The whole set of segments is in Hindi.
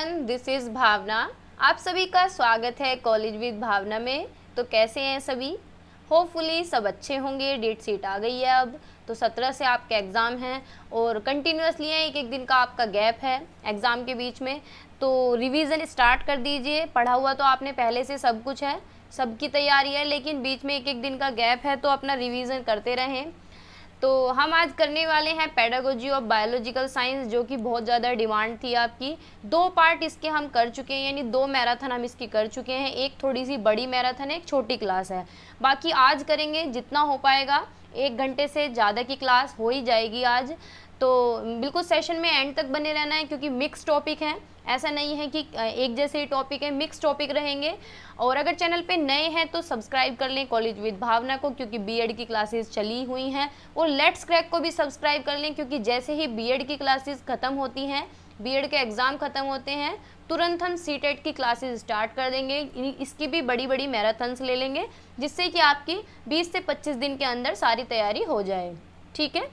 एवरीवन, दिस इज़ भावना। आप सभी का स्वागत है कॉलेज विद भावना में। तो कैसे हैं सभी? होपफुली सब अच्छे होंगे। डेट शीट आ गई है अब, तो 17 से आपके एग्ज़ाम हैं और कंटिन्यूसली है, एक एक दिन का आपका गैप है एग्ज़ाम के बीच में। तो रिवीजन स्टार्ट कर दीजिए। पढ़ा हुआ तो आपने पहले से सब कुछ है, सबकी तैयारी है, लेकिन बीच में एक एक दिन का गैप है, तो अपना रिवीजन करते रहें। तो हम आज करने वाले हैं पेडागोजी ऑफ बायोलॉजिकल साइंस, जो कि बहुत ज़्यादा डिमांड थी आपकी। 2 पार्ट इसके हम कर चुके हैं, यानी 2 मैराथन हम इसकी कर चुके हैं। एक थोड़ी सी बड़ी मैराथन है, एक छोटी क्लास है। बाकी आज करेंगे जितना हो पाएगा। 1 घंटे से ज़्यादा की क्लास हो ही जाएगी आज। तो बिल्कुल सेशन में एंड तक बने रहना है, क्योंकि मिक्स टॉपिक हैं। ऐसा नहीं है कि एक जैसे ही टॉपिक है, मिक्स टॉपिक रहेंगे। और अगर चैनल पे नए हैं तो सब्सक्राइब कर लें कॉलेज विद भावना को, क्योंकि बीएड की क्लासेस चली हुई हैं। और लेट्स क्रैक को भी सब्सक्राइब कर लें, क्योंकि जैसे ही बीएड की क्लासेस ख़त्म होती हैं, बीएड के एग्ज़ाम ख़त्म होते हैं, तुरंत हम सीटेट की क्लासेस स्टार्ट कर देंगे। इसकी भी बड़ी बड़ी मैराथन्स ले लेंगे, जिससे कि आपकी 20 से 25 दिन के अंदर सारी तैयारी हो जाए। ठीक है,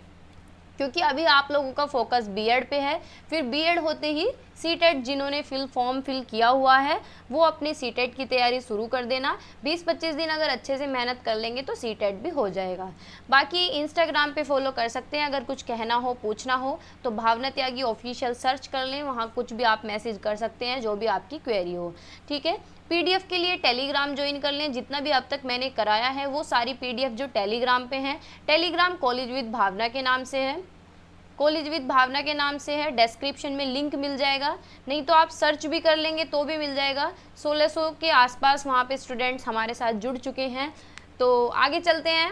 क्योंकि अभी आप लोगों का फोकस बीएड पे है। फिर बीएड होते ही सीटेट जिन्होंने फॉर्म फिल किया हुआ है, वो अपनी सीटेट की तैयारी शुरू कर देना। 20-25 दिन अगर अच्छे से मेहनत कर लेंगे तो सीटेट भी हो जाएगा। बाकी इंस्टाग्राम पे फॉलो कर सकते हैं। अगर कुछ कहना हो, पूछना हो, तो भावना त्यागी ऑफिशियल सर्च कर लें, वहाँ कुछ भी आप मैसेज कर सकते हैं, जो भी आपकी क्वेरी हो। ठीक है, पीडीएफ के लिए टेलीग्राम ज्वाइन कर लें। जितना भी अब तक मैंने कराया है वो सारी पीडीएफ जो टेलीग्राम पे हैं, टेलीग्राम कॉलेज विद भावना के नाम से है, कॉलेज विद भावना के नाम से है। डिस्क्रिप्शन में लिंक मिल जाएगा, नहीं तो आप सर्च भी कर लेंगे तो भी मिल जाएगा। 1600 के आसपास वहाँ पे स्टूडेंट्स हमारे साथ जुड़ चुके हैं। तो आगे चलते हैं।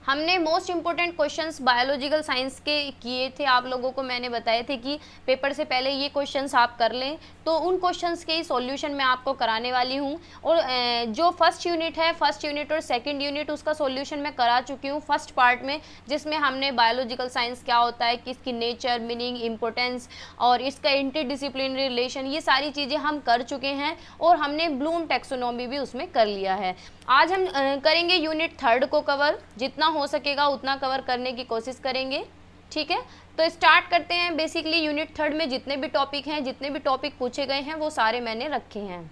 हमने most important questions biological science के किए थे। आप लोगों को मैंने बताए थे कि पेपर से पहले ये क्वेश्चंस आप कर लें, तो उन क्वेश्चंस के ही सॉल्यूशन मैं आपको कराने वाली हूँ। और जो फर्स्ट यूनिट है, फर्स्ट यूनिट और सेकंड यूनिट, उसका सॉल्यूशन मैं करा चुकी हूँ फर्स्ट पार्ट में, जिसमें हमने बायोलॉजिकल साइंस क्या होता है, किसकी नेचर, मीनिंग, इम्पोर्टेंस और इसका इंटरडिसिप्लिनरी रिलेशन, ये सारी चीज़ें हम कर चुके हैं। और हमने ब्लूम टैक्सोनॉमी भी उसमें कर लिया है। आज हम करेंगे यूनिट 3 को कवर। जितना हो सकेगा उतना कवर करने की कोशिश करेंगे। ठीक है, तो स्टार्ट करते हैं। बेसिकली यूनिट 3 में जितने भी टॉपिक हैं, जितने भी टॉपिक पूछे गए हैं, वो सारे मैंने रखे हैं।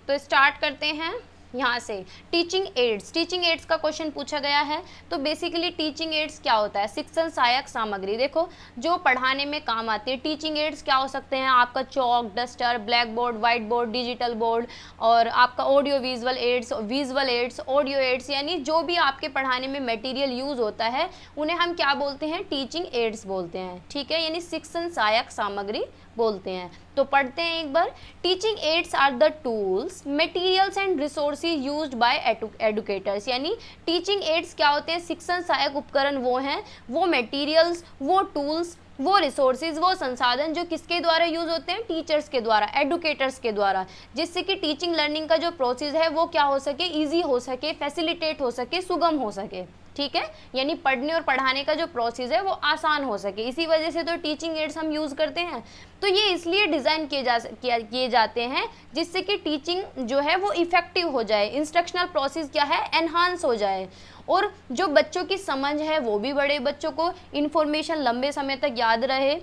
तो स्टार्ट करते हैं यहाँ से। टीचिंग एड्स, टीचिंग एड्स का क्वेश्चन पूछा गया है। तो बेसिकली टीचिंग एड्स क्या होता है? शिक्षण सहायक सामग्री, देखो जो पढ़ाने में काम आती है। टीचिंग एड्स क्या हो सकते हैं? आपका chalk, duster, black board, white board, digital board, और आपका audio visual aids, audio aids, यानी जो भी आपके पढ़ाने में मटेरियल यूज होता है, उन्हें हम क्या बोलते हैं? टीचिंग एड्स बोलते हैं। ठीक है, यानी शिक्षण सहायक सामग्री बोलते हैं। तो पढ़ते हैं एक बार। Teaching aids are the tools, materials and resources used by educators, यानी टीचिंग एड्स क्या होते हैं? शिक्षण सहायक उपकरण वो हैं, वो मटेरियल्स, वो टूल्स, वो रिसोर्सेज, वो संसाधन जो किसके द्वारा यूज होते हैं? टीचर्स के द्वारा, एडुकेटर्स के द्वारा, जिससे कि टीचिंग लर्निंग का जो प्रोसेस है वो क्या हो सके? ईजी हो सके, फैसिलिटेट हो सके, सुगम हो सके। ठीक है, यानी पढ़ने और पढ़ाने का जो प्रोसेस है वो आसान हो सके। इसी वजह से तो टीचिंग एड्स हम यूज़ करते हैं। तो ये इसलिए डिज़ाइन किए जाते हैं, जिससे कि टीचिंग जो है वो इफ़ेक्टिव हो जाए, इंस्ट्रक्शनल प्रोसेस क्या है? एनहांस हो जाए, और जो बच्चों की समझ है वो भी बढ़े, बच्चों को इन्फॉर्मेशन लंबे समय तक याद रहे।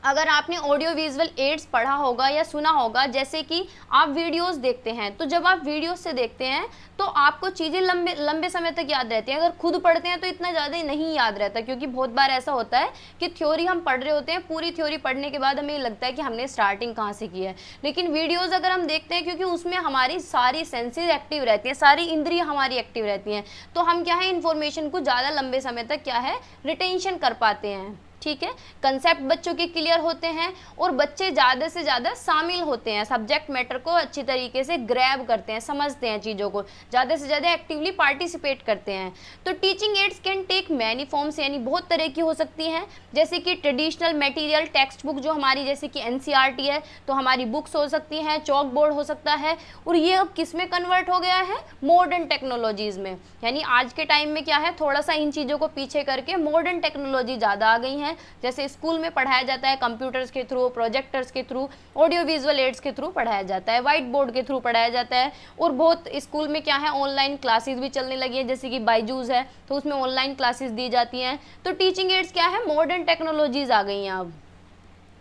अगर आपने ऑडियो विजुअल एड्स पढ़ा होगा या सुना होगा, जैसे कि आप वीडियोस देखते हैं, तो जब आप वीडियोस से देखते हैं तो आपको चीज़ें लंबे समय तक याद रहती हैं। अगर खुद पढ़ते हैं तो इतना ज़्यादा नहीं याद रहता, क्योंकि बहुत बार ऐसा होता है कि थ्योरी हम पढ़ रहे होते हैं, पूरी थ्योरी पढ़ने के बाद हमें लगता है कि हमने स्टार्टिंग कहाँ से की है। लेकिन वीडियोज़ अगर हम देखते हैं, क्योंकि उसमें हमारी सारी सेंसेस एक्टिव रहती हैं, सारी इंद्रियाँ हमारी एक्टिव रहती हैं, तो हम क्या है, इन्फॉर्मेशन को ज़्यादा लंबे समय तक क्या है, रिटेंशन कर पाते हैं। ठीक है, कंसेप्ट बच्चों के क्लियर होते हैं, और बच्चे ज़्यादा से ज़्यादा शामिल होते हैं, सब्जेक्ट मैटर को अच्छी तरीके से ग्रैब करते हैं, समझते हैं चीज़ों को, ज़्यादा से ज़्यादा एक्टिवली पार्टिसिपेट करते हैं। तो teaching aids can take many forms, यानी बहुत तरह की हो सकती हैं। जैसे कि ट्रेडिशनल मटेरियल, टेक्स्ट बुक जो हमारी, जैसे कि एनसीईआरटी है, तो हमारी बुक्स हो सकती हैं, चॉक बोर्ड हो सकता है। और ये अब किस में कन्वर्ट हो गया है? मॉडर्न टेक्नोलॉजीज़ में। यानी आज के टाइम में क्या है, थोड़ा सा इन चीज़ों को पीछे करके मॉडर्न टेक्नोलॉजी ज़्यादा आ गई हैं। जैसे स्कूल में पढ़ाया जाता है कंप्यूटर्स के थ्रू, प्रोजेक्टर्स के थ्रू, ऑडियो विजुअल एड्स के थ्रू पढ़ाया जाता है, व्हाइट बोर्ड के थ्रू पढ़ाया जाता है। और बहुत स्कूल में क्या है, ऑनलाइन क्लासेस भी चलने लगी है, जैसे कि बायजूस है, तो उसमें ऑनलाइन क्लासेस दी जाती हैं। तो टीचिंग एड्स क्या है? मॉडर्न टेक्नोलॉजीज आ गई हैं अब।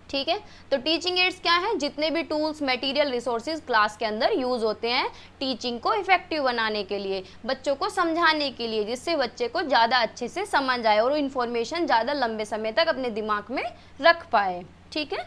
ठीक है। तो टीचिंग एड्स क्या है, जितने भी टूल्स, मटेरियल, रिसोर्सेज क्लास के अंदर यूज होते हैं टीचिंग को इफेक्टिव बनाने के लिए, बच्चों को समझाने के लिए, जिससे बच्चे को ज़्यादा अच्छे से समझ आए और वो इन्फॉर्मेशन ज़्यादा लंबे समय तक अपने दिमाग में रख पाए। ठीक है,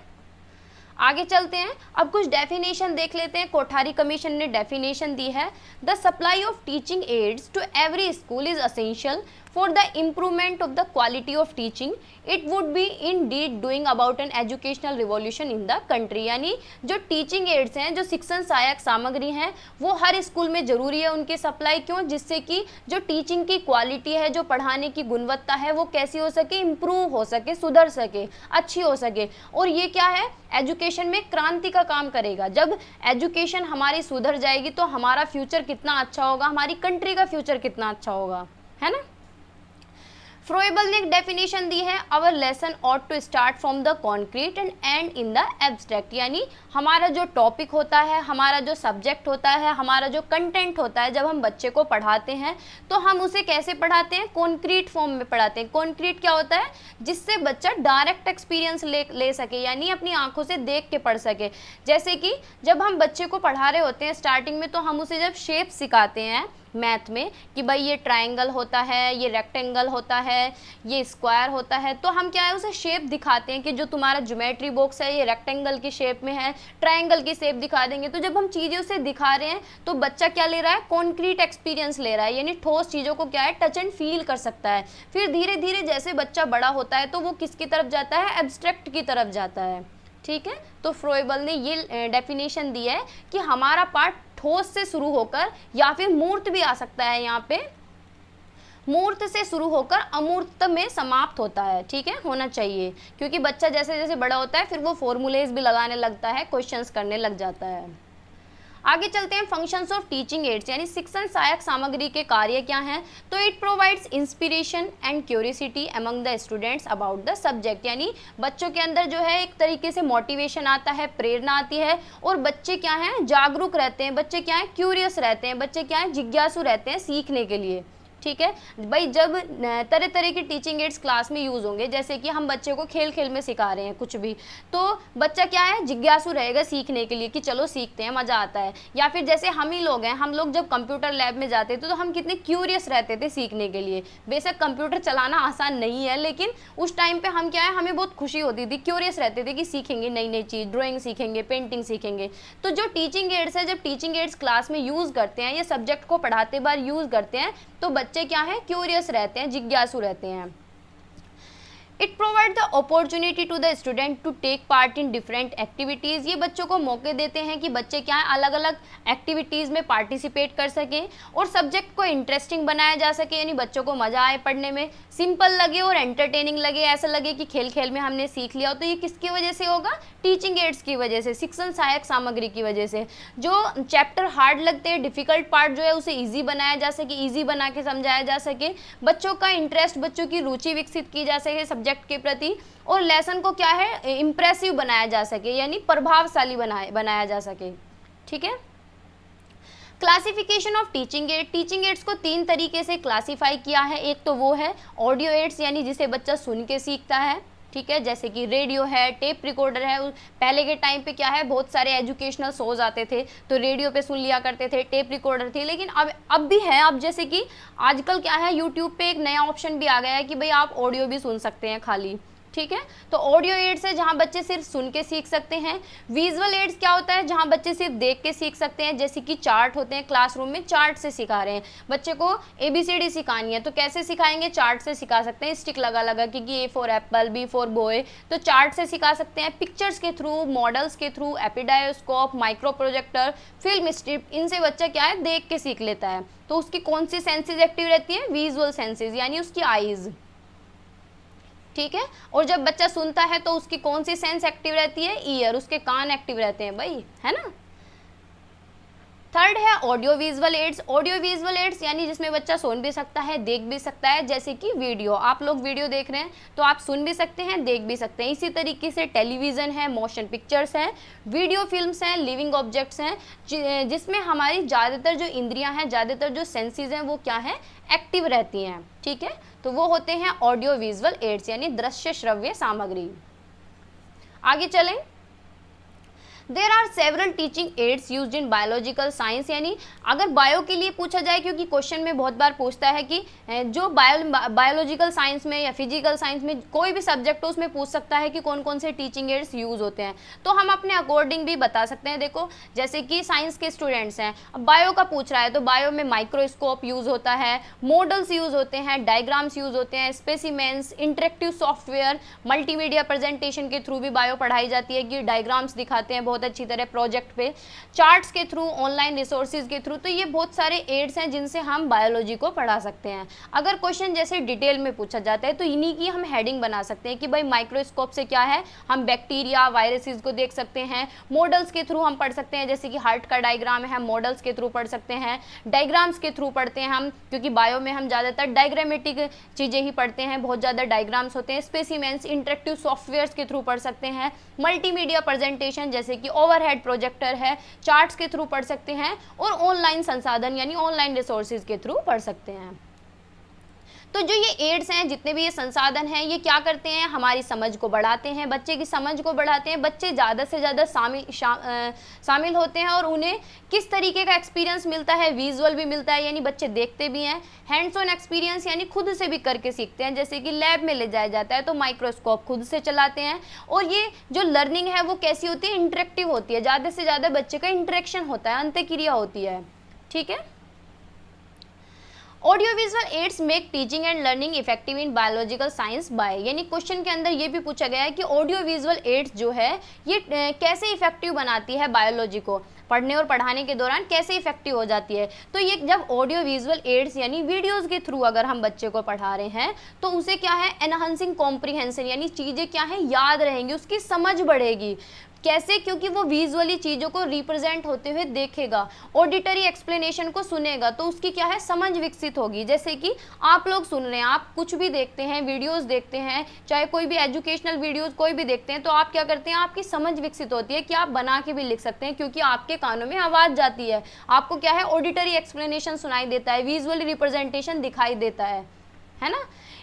आगे चलते हैं। अब कुछ डेफिनेशन देख लेते हैं। कोठारी कमीशन ने डेफिनेशन दी है, the supply of teaching aids to every school is essential for the improvement of the quality of teaching, it would be indeed doing about an educational revolution in the country. यानी जो टीचिंग एड्स हैं, जो शिक्षण सहायक सामग्री हैं, वो हर स्कूल में ज़रूरी है उनकी सप्लाई। क्यों? जिससे कि जो टीचिंग की क्वालिटी है, जो पढ़ाने की गुणवत्ता है, वो कैसी हो सके, इम्प्रूव हो सके, सुधर सके, अच्छी हो सके। और ये क्या है, एजुकेशन में क्रांति का काम करेगा। जब एजुकेशन हमारी सुधर जाएगी तो हमारा फ्यूचर कितना अच्छा होगा, हमारी कंट्री का फ्यूचर कितना अच्छा होगा, है ना। फ्रोएबल ने एक डेफिनेशन दी है, our lesson ought to start from the concrete and end in the abstract. यानी हमारा जो टॉपिक होता है, हमारा जो सब्जेक्ट होता है, हमारा जो कंटेंट होता है, जब हम बच्चे को पढ़ाते हैं तो हम उसे कैसे पढ़ाते हैं, कॉन्क्रीट फॉर्म में पढ़ाते हैं। कॉन्क्रीट क्या होता है, जिससे बच्चा डायरेक्ट एक्सपीरियंस ले सके, यानी अपनी आंखों से देख के पढ़ सके। जैसे कि जब हम बच्चे को पढ़ा रहे होते हैं स्टार्टिंग में, तो हम उसे जब शेप सिखाते हैं मैथ में कि भाई ये ट्रायंगल होता है, ये रेक्टेंगल होता है, ये स्क्वायर होता है, तो हम क्या है, उसे शेप दिखाते हैं कि जो तुम्हारा ज्योमेट्री बॉक्स है ये रेक्टेंगल की शेप में है, ट्रायंगल की शेप दिखा देंगे। तो जब हम चीज़ें उसे दिखा रहे हैं तो बच्चा क्या ले रहा है, कॉन्क्रीट एक्सपीरियंस ले रहा है, यानी ठोस चीज़ों को क्या है, टच एंड फील कर सकता है। फिर धीरे धीरे जैसे बच्चा बड़ा होता है तो वो किसकी तरफ जाता है, एब्स्ट्रैक्ट की तरफ जाता है। ठीक है, तो फ्रोएबल ने ये डेफिनेशन दी है कि हमारा पार्ट ठोस से शुरू होकर, या फिर मूर्त भी आ सकता है, यहाँ पे मूर्त से शुरू होकर अमूर्त में समाप्त होता है। ठीक है, होना चाहिए, क्योंकि बच्चा जैसे जैसे बड़ा होता है फिर वो फॉर्मूलेज भी लगाने लगता है, क्वेश्चंस करने लग जाता है। आगे चलते हैं, फंक्शंस ऑफ टीचिंग एड्स, यानी शिक्षण सहायक सामग्री के कार्य क्या हैं। तो it provides inspiration and curiosity among the students about the subject. यानी बच्चों के अंदर जो है एक तरीके से मोटिवेशन आता है, प्रेरणा आती है, और बच्चे क्या हैं, जागरूक रहते हैं, बच्चे क्या हैं, क्यूरियस रहते हैं, बच्चे क्या हैं, जिज्ञासु रहते हैं सीखने के लिए। ठीक है भाई, जब तरह तरह की टीचिंग एड्स क्लास में यूज़ होंगे, जैसे कि हम बच्चे को खेल खेल में सिखा रहे हैं कुछ भी, तो बच्चा क्या है, जिज्ञासु रहेगा सीखने के लिए कि चलो सीखते हैं, मज़ा आता है। या फिर जैसे हम ही लोग हैं, हम लोग जब कंप्यूटर लैब में जाते थे तो हम कितने क्यूरियस रहते थे सीखने के लिए। बेशक कंप्यूटर चलाना आसान नहीं है, लेकिन उस टाइम पर हम क्या है, हमें बहुत खुशी होती थी, क्यूरियस रहते थे कि सीखेंगे नई नई चीज़, ड्राइंग सीखेंगे, पेंटिंग सीखेंगे। तो जो टीचिंग एड्स है, जब टीचिंग एड्स क्लास में यूज़ करते हैं या सब्जेक्ट को पढ़ाते बार यूज़ करते हैं, तो बच्चे क्या है, क्यूरियस रहते हैं, जिज्ञासु रहते हैं। It provide the opportunity to the student to take part in different activities. ये बच्चों को मौके देते हैं कि बच्चे क्या है, अलग अलग एक्टिविटीज़ में पार्टिसिपेट कर सकें और सब्जेक्ट को इंटरेस्टिंग बनाया जा सके, यानी बच्चों को मज़ा आए पढ़ने में, सिंपल लगे और एंटरटेनिंग लगे, ऐसा लगे कि खेल खेल में हमने सीख लिया। तो ये किसकी वजह से होगा, टीचिंग एड्स की वजह से, शिक्षण सहायक सामग्री की वजह से। जो चैप्टर हार्ड लगते हैं, डिफ़िकल्ट पार्ट जो है उसे ईजी बनाया जा सके, ईजी बना के समझाया जा सके, बच्चों का इंटरेस्ट, बच्चों की रुचि विकसित की जा सके सब्जेक्ट के प्रति, और लेसन को क्या है, इम्प्रेसिव बनाया जा सके, यानी प्रभावशाली बनाया जा सके। ठीक है, classification of teaching add. Teaching ads को 3 तरीके से क्लासीफाई किया है। एक तो वो है ऑडियो एड्स, यानी जिसे बच्चा सुन के सीखता है। ठीक है, जैसे कि रेडियो है, टेप रिकॉर्डर है। पहले के टाइम पे क्या है, बहुत सारे एजुकेशनल शोज आते थे तो रेडियो पे सुन लिया करते थे, टेप रिकॉर्डर थी। लेकिन अब भी है, अब जैसे कि आजकल क्या है, यूट्यूब पे एक नया ऑप्शन भी आ गया है कि भाई आप ऑडियो भी सुन सकते हैं खाली। ठीक है, तो ऑडियो एड्स है जहाँ बच्चे सिर्फ सुन के सीख सकते हैं। विजुअल एड्स क्या होता है, जहाँ बच्चे सिर्फ देख के सीख सकते हैं, जैसे कि चार्ट होते हैं, क्लासरूम में चार्ट से सिखा रहे हैं, बच्चे को ABCD सिखानी है तो कैसे सिखाएंगे, चार्ट से सिखा सकते हैं, स्टिक लगा लगा कि A for apple, B for boy, तो चार्ट से सिखा सकते हैं। पिक्चर्स के थ्रू, मॉडल्स के through, epidiascope, micro projector, film strip, इनसे बच्चा क्या है, देख के सीख लेता है। तो उसकी कौन सी सेंसेज एक्टिव रहती है, विजुअल सेंसेज, यानी उसकी आईज। ठीक है, और जब बच्चा सुनता है तो उसकी कौन सी सेंस एक्टिव रहती है, ईयर, उसके कान एक्टिव रहते हैं भाई, है ना। थर्ड है audio visual aids. Audio visual ads यानी जिसमें बच्चा सुन भी सकता है, देख भी सकता है, जैसे कि वीडियो, आप लोग वीडियो देख रहे हैं तो आप सुन भी सकते हैं, देख भी सकते हैं। इसी तरीके से टेलीविज़न है, मोशन पिक्चर्स हैं, वीडियो फिल्म्स हैं, लिविंग ऑब्जेक्ट्स हैं, जिसमें हमारी ज़्यादातर जो इंद्रियां हैं, ज़्यादातर जो सेंसेस हैं वो क्या है, एक्टिव रहती हैं। ठीक है, तो वो होते हैं ऑडियो विजुअल एड्स, यानी दृश्य श्रव्य सामग्री। आगे चलें। There are several teaching aids used in biological science, यानी अगर बायो के लिए पूछा जाए, क्योंकि क्वेश्चन में बहुत बार पूछता है कि जो बायोलॉजिकल साइंस में या फिजिकल साइंस में कोई भी सब्जेक्ट हो उसमें पूछ सकता है कि कौन कौन से टीचिंग एड्स यूज होते हैं, तो हम अपने अकॉर्डिंग भी बता सकते हैं। देखो जैसे कि साइंस के स्टूडेंट्स हैं, अब बायो का पूछ रहा है तो बायो में माइक्रोस्कोप यूज होता है, मॉडल्स यूज होते हैं, डायग्राम्स यूज होते हैं, specimens, interactive software, multimedia presentation के थ्रू भी बायो पढ़ाई जाती है कि डायग्राम्स दिखाते हैं बहुत अच्छी तरह प्रोजेक्ट पे, चार्ट्स के थ्रू, ऑनलाइन रिसोर्सेज के थ्रू। तो ये बहुत सारे एड्स हैं जिनसे हम बायोलॉजी को पढ़ा सकते हैं। अगर क्वेश्चन जैसे डिटेल में पूछा जाता है तो इन्हीं की हम हेडिंग बना सकते हैं कि भाई माइक्रोस्कोप से क्या है, हम बैक्टीरिया, वायरसेस को देख सकते हैं, मॉडल्स के थ्रू हम पढ़ सकते हैं, जैसे कि हार्ट का डायग्राम है, मॉडल्स के थ्रू पढ़ सकते हैं, डायग्राम्स के थ्रू पढ़ते हैं हम, क्योंकि बायो में हम ज़्यादातर डायग्रामेटिक चीज़ें ही पढ़ते हैं, बहुत ज़्यादा डायग्राम्स होते हैं, स्पेसिमेंस, इंटरेक्टिव सॉफ्टवेयर्स के थ्रू पढ़ सकते हैं, मल्टीमीडिया प्रेजेंटेशन जैसे कि ओवरहेड प्रोजेक्टर है, चार्ट्स के थ्रू पढ़ सकते हैं, और ऑनलाइन संसाधन यानी ऑनलाइन रिसोर्सेज के थ्रू पढ़ सकते हैं। तो जो ये एड्स हैं, जितने भी ये संसाधन हैं, ये क्या करते हैं, हमारी समझ को बढ़ाते हैं, बच्चे की समझ को बढ़ाते हैं, बच्चे ज़्यादा से ज़्यादा शामिल होते हैं, और उन्हें किस तरीके का एक्सपीरियंस मिलता है, विजुअल भी मिलता है, यानी बच्चे देखते भी हैं, हैंड्स ऑन एक्सपीरियंस यानी खुद से भी करके सीखते हैं, जैसे कि लैब में ले जाया जाता है तो माइक्रोस्कोप खुद से चलाते हैं। और ये जो लर्निंग है वो कैसी होती है, इंटरेक्टिव होती है, ज़्यादा से ज़्यादा बच्चे का इंटरेक्शन होता है, अंतःक्रिया होती है। ठीक है। Audio visual ads make teaching and learning effective in biological science by, यानी क्वेश्चन के अंदर ये भी पूछा गया है कि ऑडियो विजुअल एड्स जो है ये कैसे इफेक्टिव बनाती है बायोलॉजी को, पढ़ने और पढ़ाने के दौरान कैसे इफेक्टिव हो जाती है। तो ये जब ऑडियो विजुअल एड्स यानी वीडियोस के थ्रू अगर हम बच्चे को पढ़ा रहे हैं तो उसे क्या है, एनहांसिंग कॉम्प्रिहेंशन, यानी चीज़ें क्या है, याद रहेंगी, उसकी समझ बढ़ेगी। कैसे, क्योंकि वो विजुअली चीज़ों को रिप्रेजेंट होते हुए देखेगा, ऑडिटरी एक्सप्लेनेशन को सुनेगा, तो उसकी क्या है, समझ विकसित होगी। जैसे कि आप लोग सुन रहे हैं, आप कुछ भी देखते हैं, वीडियोस देखते हैं, चाहे कोई भी एजुकेशनल वीडियोस कोई भी देखते हैं, तो आप क्या करते हैं, आपकी समझ विकसित होती है कि आप बना के भी लिख सकते हैं, क्योंकि आपके कानों में आवाज़ जाती है, आपको क्या है, ऑडिटरी एक्सप्लेनेशन सुनाई देता है, विजुअली रिप्रेजेंटेशन दिखाई देता है ना।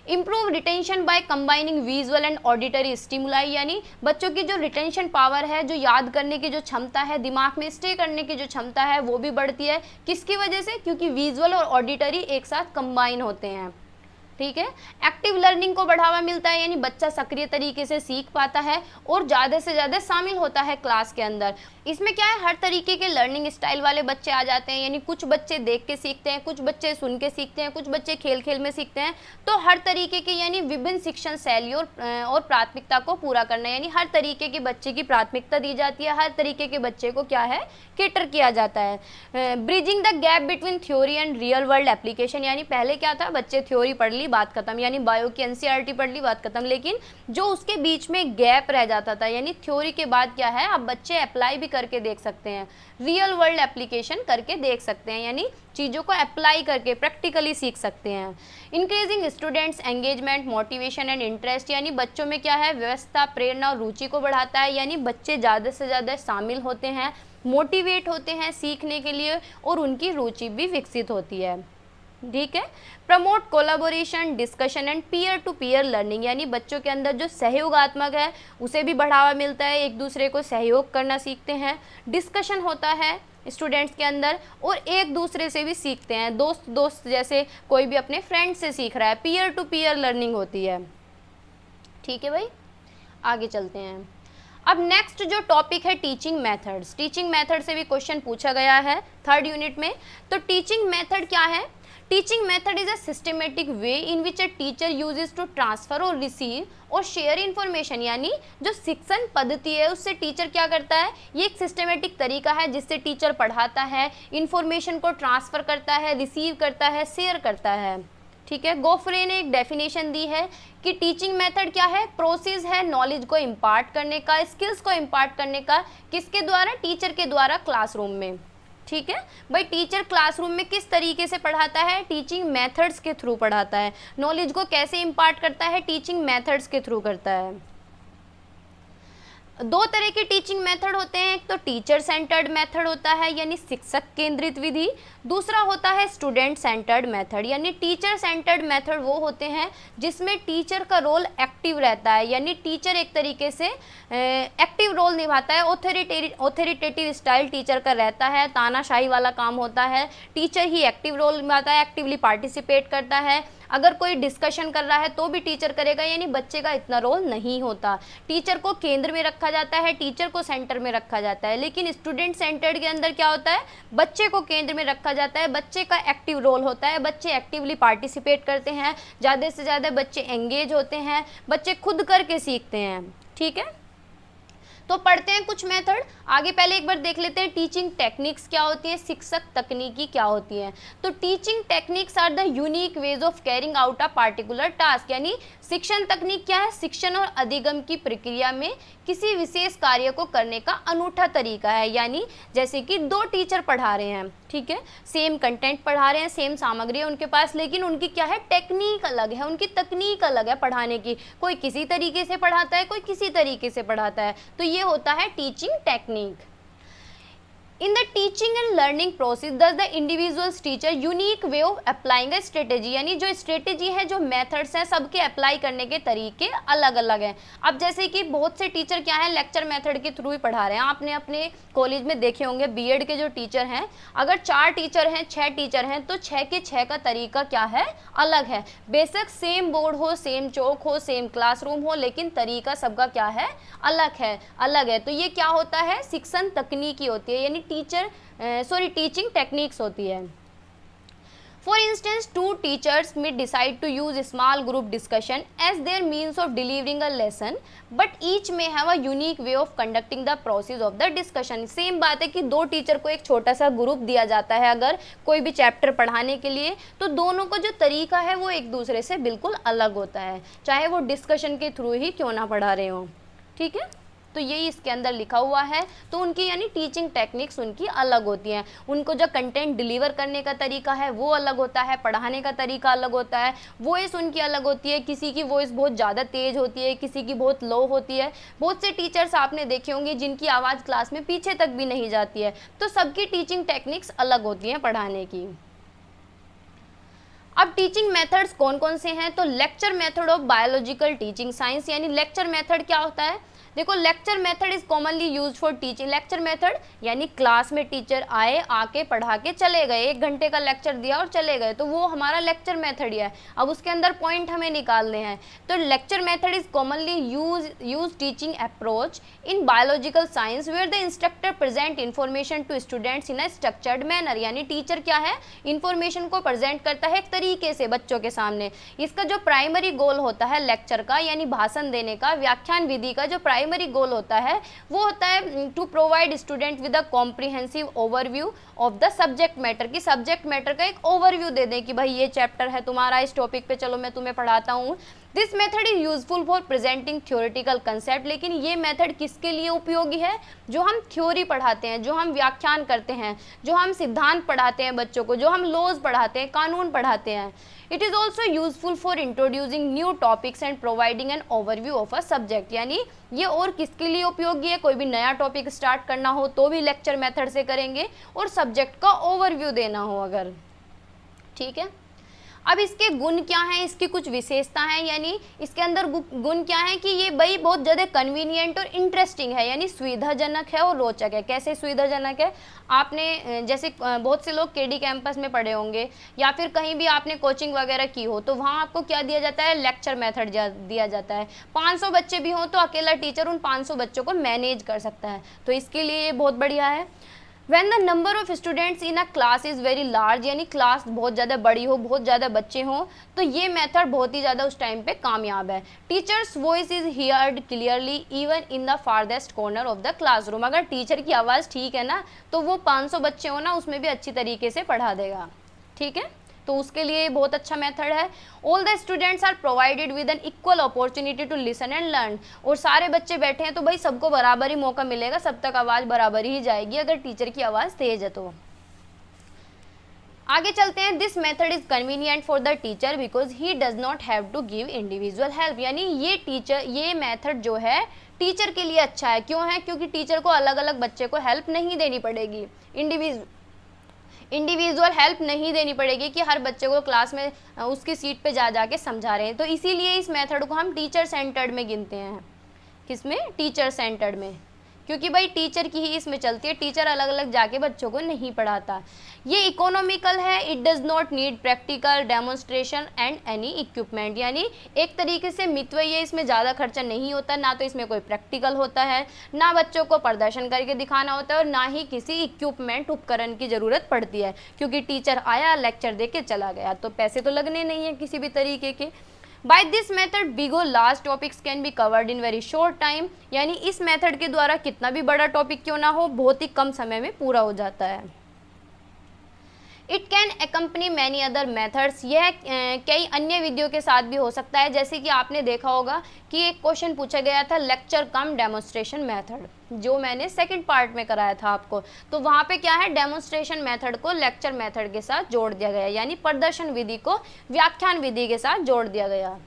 Improve retention by combining visual and auditory stimuli, यानी बच्चों की जो रिटेंशन पावर है, जो याद करने की जो क्षमता है, दिमाग में स्टे करने की जो क्षमता है, वो भी बढ़ती है। किसकी वजह से, क्योंकि विजुअल और ऑडिटरी एक साथ कंबाइन होते हैं। ठीक है। एक्टिव लर्निंग को बढ़ावा मिलता है, यानी बच्चा सक्रिय तरीके से सीख पाता है और ज़्यादा से ज़्यादा शामिल होता है क्लास के अंदर। इसमें क्या है, हर तरीके के लर्निंग स्टाइल वाले बच्चे आ जाते हैं, यानी कुछ बच्चे देख के सीखते हैं, कुछ बच्चे सुन के सीखते हैं, कुछ बच्चे खेल खेल में सीखते हैं। तो हर तरीके के यानी विभिन्न शिक्षण शैलियों और प्राथमिकता को पूरा करना, यानी हर तरीके के बच्चे की प्राथमिकता दी जाती है, हर तरीके के बच्चे को क्या है, कैटर किया जाता है। Bridging the gap between theory and real world application, यानी पहले क्या था, बच्चे थ्योरी पढ़ ली बात खत्म, यानी बायो की एनसीईआरटी पढ़ ली बात खत्म, लेकिन जो उसके बीच में गैप रह जाता था, यानी थ्योरी के बाद क्या है, अब बच्चे अप्लाई भी करके देख सकते हैं, रियल वर्ल्ड एप्लीकेशन करके देख सकते हैं, यानी चीज़ों को अप्लाई करके प्रैक्टिकली सीख सकते हैं। Increasing students engagement, motivation and interest, यानी बच्चों में क्या है, व्यवस्था, प्रेरणा और रुचि को बढ़ाता है, यानी बच्चे ज़्यादा से ज़्यादा शामिल होते हैं, मोटिवेट होते हैं सीखने के लिए और उनकी रुचि भी विकसित होती है। ठीक है। Promote collaboration, discussion and peer to peer learning, यानी बच्चों के अंदर जो सहयोगात्मक है उसे भी बढ़ावा मिलता है, एक दूसरे को सहयोग करना सीखते हैं, डिस्कशन होता है स्टूडेंट्स के अंदर और एक दूसरे से भी सीखते हैं, दोस्त दोस्त जैसे कोई भी अपने फ्रेंड से सीख रहा है, पीयर टू पीयर लर्निंग होती है। ठीक है भाई, आगे चलते हैं। अब नेक्स्ट जो टॉपिक है टीचिंग मेथड्स, टीचिंग मेथड से भी क्वेश्चन पूछा गया है 3rd यूनिट में। तो टीचिंग मेथड क्या है, teaching method is a systematic way in which a teacher uses to transfer or receive or share information, यानी जो शिक्षण पद्धति है उससे टीचर क्या करता है, ये एक सिस्टमेटिक तरीका है जिससे टीचर पढ़ाता है, इन्फॉर्मेशन को ट्रांसफर करता है, रिसीव करता है, शेयर करता है। ठीक है। गोफरे ने एक डेफिनेशन दी है कि टीचिंग मेथड क्या है, प्रोसेस है नॉलेज को इम्पार्ट करने का, स्किल्स को इम्पार्ट करने का, किसके द्वारा, टीचर के द्वारा क्लासरूम में। ठीक है भाई, टीचर क्लासरूम में किस तरीके से पढ़ाता है, टीचिंग मेथड्स के थ्रू पढ़ाता है, नॉलेज को कैसे इम्पार्ट करता है, टीचिंग मेथड्स के थ्रू करता है। दो तरह के टीचिंग मेथड होते हैं, एक तो टीचर सेंटर्ड मेथड होता है यानी शिक्षक केंद्रित विधि, दूसरा होता है स्टूडेंट सेंटर्ड मेथड यानी टीचर सेंटर्ड मेथड वो होते हैं जिसमें टीचर का रोल एक्टिव रहता है, यानी टीचर एक तरीके से एक्टिव रोल निभाता है, ऑथोरिटेटिव स्टाइल टीचर का रहता है, तानाशाही वाला काम होता है, टीचर ही एक्टिव रोल निभाता है, एक्टिवली पार्टिसिपेट करता है, अगर कोई डिस्कशन कर रहा है तो भी टीचर करेगा, यानी बच्चे का इतना रोल नहीं होता। टीचर को केंद्र में रखा जाता है, टीचर को सेंटर में रखा जाता है, लेकिन स्टूडेंट सेंटर्ड के अंदर क्या होता है, बच्चे को केंद्र में रखा जाता है, बच्चे का एक्टिव रोल होता है, बच्चे एक्टिवली पार्टिसिपेट करते हैं, ज़्यादा से ज़्यादा बच्चे एंगेज होते हैं, बच्चे खुद करके सीखते हैं। ठीक है, तो पढ़ते हैं कुछ मेथड आगे। पहले एक बार देख लेते हैं टीचिंग टेक्निक्स क्या होती है, शिक्षक तकनीकी क्या होती है। तो teaching techniques are the unique ways of carrying out a particular task, यानी शिक्षण तकनीक क्या है, शिक्षण और अधिगम की प्रक्रिया में किसी विशेष कार्य को करने का अनूठा तरीका है। यानी जैसे कि दो टीचर पढ़ा रहे हैं, ठीक है, सेम कंटेंट पढ़ा रहे हैं, सेम सामग्री है उनके पास, लेकिन उनकी क्या है, टेक्निक अलग है, उनकी तकनीक अलग है पढ़ाने की, कोई किसी तरीके से पढ़ाता है, कोई किसी तरीके से पढ़ाता है, तो ये होता है teaching technique. In the teaching and learning process, thus the individual's teacher unique way of applying a strategy, यानी जो स्ट्रेटेजी है, जो मेथड्स हैं, सबके अप्लाई करने के तरीके अलग अलग हैं। अब जैसे कि बहुत से टीचर क्या है, लेक्चर मेथड के थ्रू ही पढ़ा रहे हैं। आपने अपने कॉलेज में देखे होंगे बीएड के जो टीचर हैं, अगर 4 टीचर हैं, 6 टीचर हैं, तो 6 के 6 का तरीका क्या है, अलग है। बेशक सेम बोर्ड हो, सेम चौक हो, सेम क्लासरूम हो, लेकिन तरीका सबका क्या है, अलग है। तो ये क्या होता है, शिक्षण तकनीकी होती है, यानी टीचिंग टेक्निक्स होती है। For instance, 2 teachers may decide to use small group discussion as their means of delivering a lesson, but each may have a unique way of conducting the process of the discussion. Same बात है कि 2 टीचर को एक छोटा सा ग्रुप दिया जाता है अगर कोई भी चैप्टर पढ़ाने के लिए, तो दोनों का जो तरीका है वो एक दूसरे से बिल्कुल अलग होता है, चाहे वो डिस्कशन के थ्रू ही क्यों ना पढ़ा रहे हो। ठीक है, तो यही इसके अंदर लिखा हुआ है। तो उनकी यानी टीचिंग टेक्निक्स उनकी अलग होती हैं, उनको जो कंटेंट डिलीवर करने का तरीका है वो अलग होता है, पढ़ाने का तरीका अलग होता है, वॉइस उनकी अलग होती है, किसी की वॉइस बहुत ज़्यादा तेज़ होती है, किसी की बहुत लो होती है। बहुत से टीचर्स आपने देखे होंगे जिनकी आवाज़ क्लास में पीछे तक भी नहीं जाती है। तो सबकी टीचिंग टेक्निक्स अलग होती हैं पढ़ाने की। अब टीचिंग मेथड्स कौन कौन से हैं, तो lecture method of biological teaching science, यानी लेक्चर मेथड क्या होता है, देखो lecture method is commonly use for teaching. Lecture method यानी क्लास में टीचर आए, आके पढ़ा के चले गए, 1 घंटे का लेक्चर दिया और चले गए, तो वो हमारा लेक्चर मेथड ही है। अब उसके अंदर पॉइंट हमें निकालने हैं। तो lecture method is commonly use teaching approach in biological science where the instructor present information to students in a structured manner, यानी टीचर क्या है, इन्फॉर्मेशन को प्रेजेंट करता है एक तरीके से बच्चों के सामने। इसका जो प्राइमरी गोल होता है लेक्चर का, यानी भाषण देने का, व्याख्यान विधि का जो प्राइमरी गोल होता है वो होता है to provide student with a comprehensive overview of the subject matter, की सब्जेक्ट मैटर का एक ओवरव्यू दे दें कि भाई ये चैप्टर है तुम्हारा, इस टॉपिक पे चलो मैं तुम्हें पढ़ाता हूँ। This method is useful for presenting theoretical concept, लेकिन ये मेथड किसके लिए उपयोगी है, जो हम थ्योरी पढ़ाते हैं, जो हम व्याख्यान करते हैं, जो हम सिद्धांत पढ़ाते हैं बच्चों को, जो हम लॉज पढ़ाते हैं, कानून पढ़ाते हैं। It is also useful for introducing new topics and providing an overview of a subject, यानी ये और किसके लिए उपयोगी है, कोई भी नया टॉपिक स्टार्ट करना हो तो भी लेक्चर मेथड से करेंगे, और सब्जेक्ट का ओवरव्यू देना हो अगर। ठीक है, अब इसके गुण क्या हैं, इसकी कुछ विशेषता हैं, यानी इसके अंदर गुण क्या है कि ये भाई बहुत ज़्यादा कन्वीनियंट और इंटरेस्टिंग है, यानी सुविधाजनक है और रोचक है। कैसे सुविधाजनक है, आपने जैसे बहुत से लोग केडी कैंपस में पढ़े होंगे या फिर कहीं भी आपने कोचिंग वगैरह की हो, तो वहाँ आपको क्या दिया जाता है, लेक्चर मेथड दिया जाता है। 500 बच्चे भी हों तो अकेला टीचर उन 500 बच्चों को मैनेज कर सकता है, तो इसके लिए ये बहुत बढ़िया है। When the number of students in a class is very large, यानी क्लास बहुत ज़्यादा बड़ी हो, बहुत ज़्यादा बच्चे हों, तो ये मेथड बहुत ही ज़्यादा उस टाइम पे कामयाब है। Teachers voice is heard clearly even in the farthest corner of the classroom, अगर टीचर की आवाज़ ठीक है ना, तो वो 500 बच्चे हो ना, उसमें भी अच्छी तरीके से पढ़ा देगा। ठीक है, तो उसके लिए बहुत अच्छा मेथड है। All the students are provided with an equal opportunity to listen and learn, और सारे बच्चे बैठे हैं तो भाई सबको बराबर ही मौका मिलेगा, सब तक आवाज़ बराबर ही जाएगी अगर टीचर की आवाज़ तेज है तो। आगे चलते हैं। This method is convenient for the teacher because he does not have to give individual help, यानी ये मेथड जो है टीचर के लिए अच्छा है। क्यों है? क्योंकि टीचर को अलग अलग बच्चे को हेल्प नहीं देनी पड़ेगी, इंडिविजुअल हेल्प नहीं देनी पड़ेगी कि हर बच्चे को क्लास में उसकी सीट पे जा के समझा रहे हैं। तो इसीलिए इस मेथड को हम टीचर सेंटर्ड में गिनते हैं। किसमें? टीचर सेंटर्ड में, क्योंकि भाई टीचर की ही इसमें चलती है, टीचर अलग अलग जाके बच्चों को नहीं पढ़ाता। ये इकोनॉमिकल है, it does not need practical demonstration and any equipment, यानी एक तरीके से मितव्यय, ये इसमें ज़्यादा खर्चा नहीं होता, ना तो इसमें कोई प्रैक्टिकल होता है, ना बच्चों को प्रदर्शन करके दिखाना होता है, और ना ही किसी इक्विपमेंट उपकरण की ज़रूरत पड़ती है, क्योंकि टीचर आया लेक्चर दे के चला गया, तो पैसे तो लगने नहीं है किसी भी तरीके के। By this method big or large topics can be covered in very short time, यानी इस मेथड के द्वारा कितना भी बड़ा टॉपिक क्यों ना हो बहुत ही कम समय में पूरा हो जाता है। It can accompany many other methods, यह कई अन्य विधियों के साथ भी हो सकता है। जैसे कि आपने देखा होगा कि एक क्वेश्चन पूछा गया था लेक्चर कम डेमोन्स्ट्रेशन मेथड, जो मैंने सेकंड पार्ट में कराया था आपको, तो वहाँ पे क्या है, डेमोन्स्ट्रेशन मेथड को लेक्चर मेथड के साथ जोड़ दिया गया, यानी प्रदर्शन विधि को व्याख्यान विधि के साथ जोड़ दिया गया।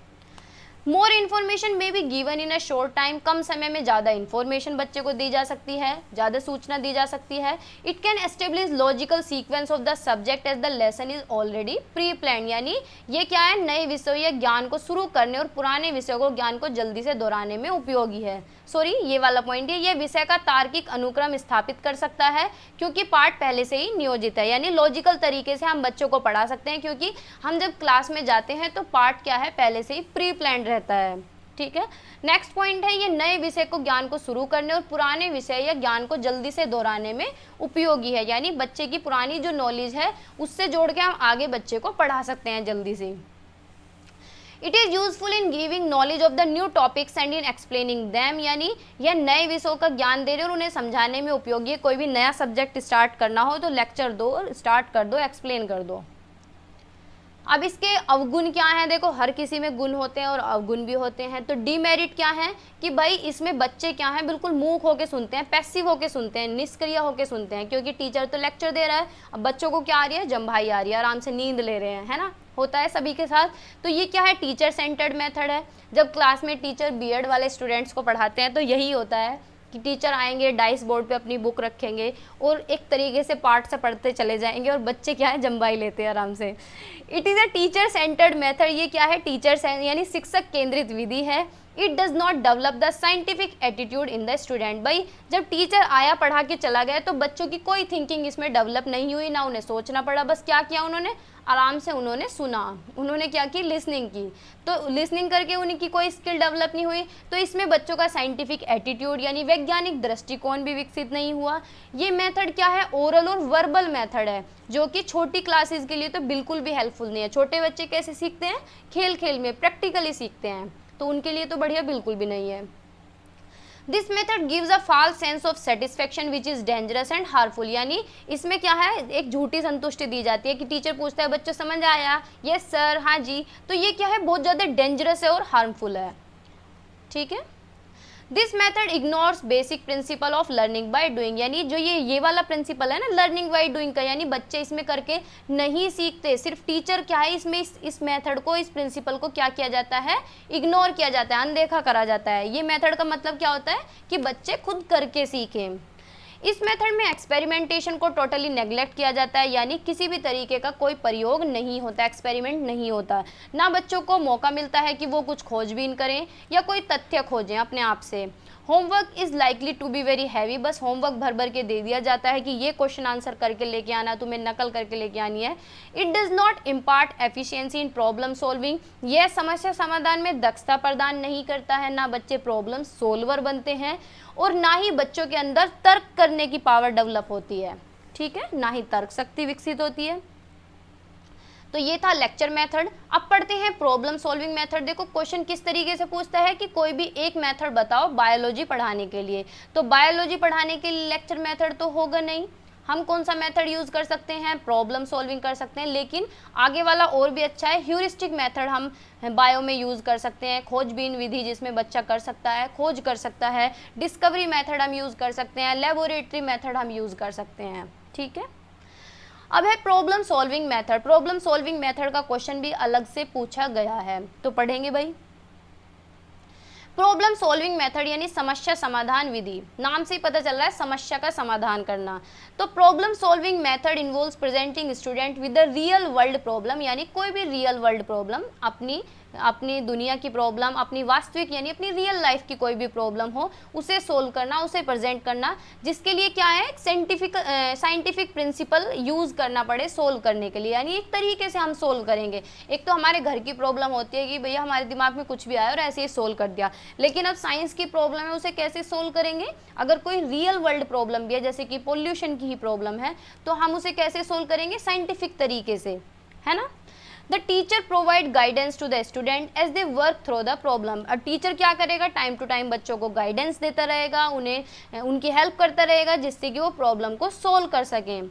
More information may be given in a short time, कम समय में ज़्यादा इन्फॉर्मेशन बच्चे को दी जा सकती है, ज़्यादा सूचना दी जा सकती है। It can establish logical sequence of the subject as the lesson is already pre plan, यानी ये क्या है, नए विषयों या ज्ञान को शुरू करने और पुराने विषयों को ज्ञान को जल्दी से दोहराने में उपयोगी है। सॉरी, ये वाला पॉइंट है, ये विषय का तार्किक अनुक्रम स्थापित कर सकता है क्योंकि पाठ पहले से ही नियोजित है, यानी लॉजिकल तरीके से हम बच्चों को पढ़ा सकते हैं, क्योंकि हम जब क्लास में जाते हैं तो पाठ क्या है, पहले से ही प्री प्लान रहता है। ठीक है। नेक्स्ट पॉइंट है, ये नए विषय को ज्ञान को शुरू करने और पुराने विषय या ज्ञान को जल्दी से दोहराने में उपयोगी है, यानी बच्चे की पुरानी जो नॉलेज है उससे जोड़ के हम आगे बच्चे को पढ़ा सकते हैं जल्दी से। It is useful in giving knowledge of the new topics and in explaining them, यानी यह नए विषयों का ज्ञान दे रहे और उन्हें समझाने में उपयोगी है। कोई भी नया सब्जेक्ट स्टार्ट करना हो तो लेक्चर दो, स्टार्ट कर दो, एक्सप्लेन कर दो। अब इसके अवगुण क्या हैं? देखो, हर किसी में गुण होते हैं और अवगुण भी होते हैं। तो डीमेरिट क्या है कि भाई इसमें बच्चे क्या हैं, बिल्कुल मूक होके सुनते हैं, पैसिव होके सुनते हैं, निष्क्रिय होके सुनते हैं, क्योंकि टीचर तो लेक्चर दे रहा है, अब बच्चों को क्या आ रही है, जम्भाई आ रही है, आराम से नींद ले रहे हैं, है ना, होता है सभी के साथ। तो ये क्या है, टीचर सेंटर्ड मेथड है। जब क्लास में टीचर बीएड वाले स्टूडेंट्स को पढ़ाते हैं तो यही होता है कि टीचर आएंगे, डाइस बोर्ड पे अपनी बुक रखेंगे और एक तरीके से पार्ट से पढ़ते चले जाएंगे और बच्चे क्या है, जम्बाई लेते हैं आराम से। It is a teacher centred method, ये क्या है, टीचर यानी शिक्षक केंद्रित विधि है। It does not develop the scientific attitude in the student, भाई जब टीचर आया पढ़ा के चला गया तो बच्चों की कोई थिंकिंग इसमें डेवलप नहीं हुई, ना उन्हें सोचना पड़ा, बस क्या किया उन्होंने, आराम से उन्होंने सुना, उन्होंने क्या की, लिसनिंग की। तो लिसनिंग करके उनकी कोई स्किल डेवलप नहीं हुई, तो इसमें बच्चों का साइंटिफिक एटीट्यूड यानी वैज्ञानिक दृष्टिकोण भी विकसित नहीं हुआ। ये मेथड क्या है, ओरल और वर्बल मेथड है, जो कि छोटी क्लासेस के लिए तो बिल्कुल भी हेल्पफुल नहीं है। छोटे बच्चे कैसे सीखते हैं, खेल खेल में, प्रैक्टिकली सीखते हैं, तो उनके लिए तो बढ़िया बिल्कुल भी नहीं है। This method gives a false sense of satisfaction which is dangerous and harmful, यानी इसमें क्या है, एक झूठी संतुष्टि दी जाती है कि टीचर पूछता है बच्चों समझ आया, यस सर, हाँ जी, तो ये क्या है, बहुत ज़्यादा डेंजरस है और हार्मफुल है। ठीक है। This method ignores basic principle of learning by doing, यानी जो ये वाला प्रिंसिपल है ना लर्निंग बाय डूइंग का, यानी बच्चे इसमें करके नहीं सीखते, सिर्फ टीचर क्या है इसमें इस मेथड को, इस प्रिंसिपल को क्या किया जाता है, इग्नोर किया जाता है, अनदेखा करा जाता है। ये मेथड का मतलब क्या होता है कि बच्चे खुद करके सीखें। इस मेथड में एक्सपेरिमेंटेशन को टोटली नेग्लेक्ट किया जाता है, यानी किसी भी तरीके का कोई प्रयोग नहीं होता, एक्सपेरिमेंट नहीं होता, ना बच्चों को मौका मिलता है कि वो कुछ खोजबीन करें या कोई तथ्य खोजें अपने आप से। Homework is likely to be very heavy, बस होमवर्क भर भर के दे दिया जाता है कि ये क्वेश्चन आंसर करके लेके आना, तुम्हें नकल करके लेके आनी है। It does not impart efficiency in problem solving, यह समस्या समाधान में दक्षता प्रदान नहीं करता है, ना बच्चे प्रॉब्लम सोल्वर बनते हैं और ना ही बच्चों के अंदर तर्क करने की पावर डेवलप होती है। ठीक है, ना ही तर्क शक्ति विकसित होती है। तो ये था लेक्चर मेथड। अब पढ़ते हैं प्रॉब्लम सॉल्विंग मेथड। देखो क्वेश्चन किस तरीके से पूछता है कि कोई भी एक मेथड बताओ बायोलॉजी पढ़ाने के लिए, तो बायोलॉजी पढ़ाने के लिए लेक्चर मेथड तो होगा नहीं, हम कौन सा मेथड यूज़ कर सकते हैं, प्रॉब्लम सॉल्विंग कर सकते हैं, लेकिन आगे वाला और भी अच्छा है, ह्यूरिस्टिक मेथड हम बायो में यूज़ कर सकते हैं, खोजबीन विधि जिसमें बच्चा कर सकता है, खोज कर सकता है, डिस्कवरी मेथड हम यूज़ कर सकते हैं, लेबोरेटरी मेथड हम यूज़ कर सकते हैं। ठीक है। अब है problem solving method. Problem solving method का क्वेश्चन भी अलग से पूछा गया है, तो पढ़ेंगे भाई। प्रॉब्लम सॉल्विंग मेथड यानी समस्या समाधान विधि, नाम से ही पता चल रहा है समस्या का समाधान करना। तो problem solving method involves presenting student with the real world problem, यानी कोई भी रियल वर्ल्ड प्रॉब्लम, अपनी दुनिया की प्रॉब्लम, अपनी वास्तविक यानी अपनी रियल लाइफ की कोई भी प्रॉब्लम हो उसे सोल्व करना, उसे प्रेजेंट करना, जिसके लिए क्या है साइंटिफिक प्रिंसिपल यूज करना पड़े सोल्व करने के लिए, यानी एक तरीके से हम सोल्व करेंगे। एक तो हमारे घर की प्रॉब्लम होती है कि भैया हमारे दिमाग में कुछ भी आया और ऐसे ही सोल्व कर दिया, लेकिन अब साइंस की प्रॉब्लम है उसे कैसे सोल्व करेंगे। अगर कोई रियल वर्ल्ड प्रॉब्लम भी है, जैसे कि पोल्यूशन की ही प्रॉब्लम है, तो हम उसे कैसे सोल्व करेंगे, साइंटिफिक तरीके से, है ना। The teacher provide guidance to the student as they work through the problem. और टीचर क्या करेगा, टाइम टू टाइम बच्चों को गाइडेंस देता रहेगा, उन्हें उनकी हेल्प करता रहेगा, जिससे कि वो प्रॉब्लम को सोल्व कर सकें।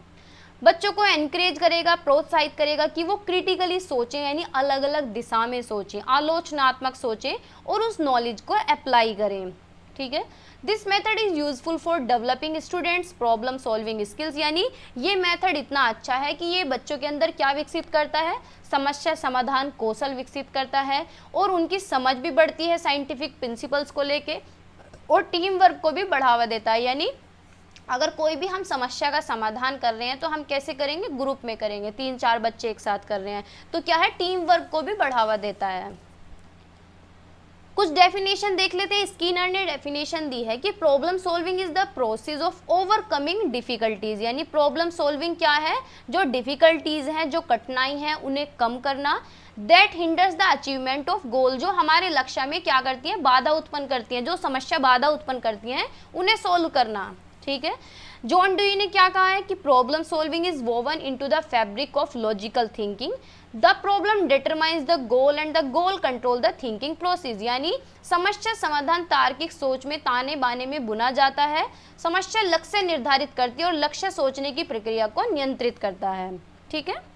बच्चों को एनकरेज करेगा, प्रोत्साहित करेगा कि वो क्रिटिकली सोचें, यानी अलग अलग दिशा में सोचें, आलोचनात्मक सोचें और उस नॉलेज को अप्लाई करें। ठीक है, this method is useful for developing students problem solving skills, यानी ये मेथड इतना अच्छा है कि ये बच्चों के अंदर क्या विकसित करता है, समस्या समाधान कौशल विकसित करता है, और उनकी समझ भी बढ़ती है साइंटिफिक प्रिंसिपल्स को लेके, और टीम वर्क को भी बढ़ावा देता है। यानी अगर कोई भी हम समस्या का समाधान कर रहे हैं तो हम कैसे करेंगे, ग्रुप में करेंगे, 3-4 बच्चे एक साथ कर रहे हैं, तो क्या है, टीम वर्क को भी बढ़ावा देता है। कुछ डेफिनेशन देख लेते हैं। स्किनर ने डेफिनेशन दी है कि problem solving is the process of overcoming difficulties, यानी प्रॉब्लम सॉल्विंग क्या है, जो डिफिकल्टीज हैं, जो कठिनाई हैं, उन्हें कम करना। That hinders the achievement of goal, जो हमारे लक्ष्य में क्या करती हैं, बाधा उत्पन्न करती हैं, जो समस्या बाधा उत्पन्न करती हैं उन्हें सोल्व करना। ठीक है, जॉन डुई ने क्या कहा है कि problem solving is woven into the fabric of logical thinking, the problem determines the goal and the goal control the thinking process, यानी समस्या समाधान तार्किक सोच में ताने बाने में बुना जाता है, समस्या लक्ष्य निर्धारित करती है और लक्ष्य सोचने की प्रक्रिया को नियंत्रित करता है। ठीक है,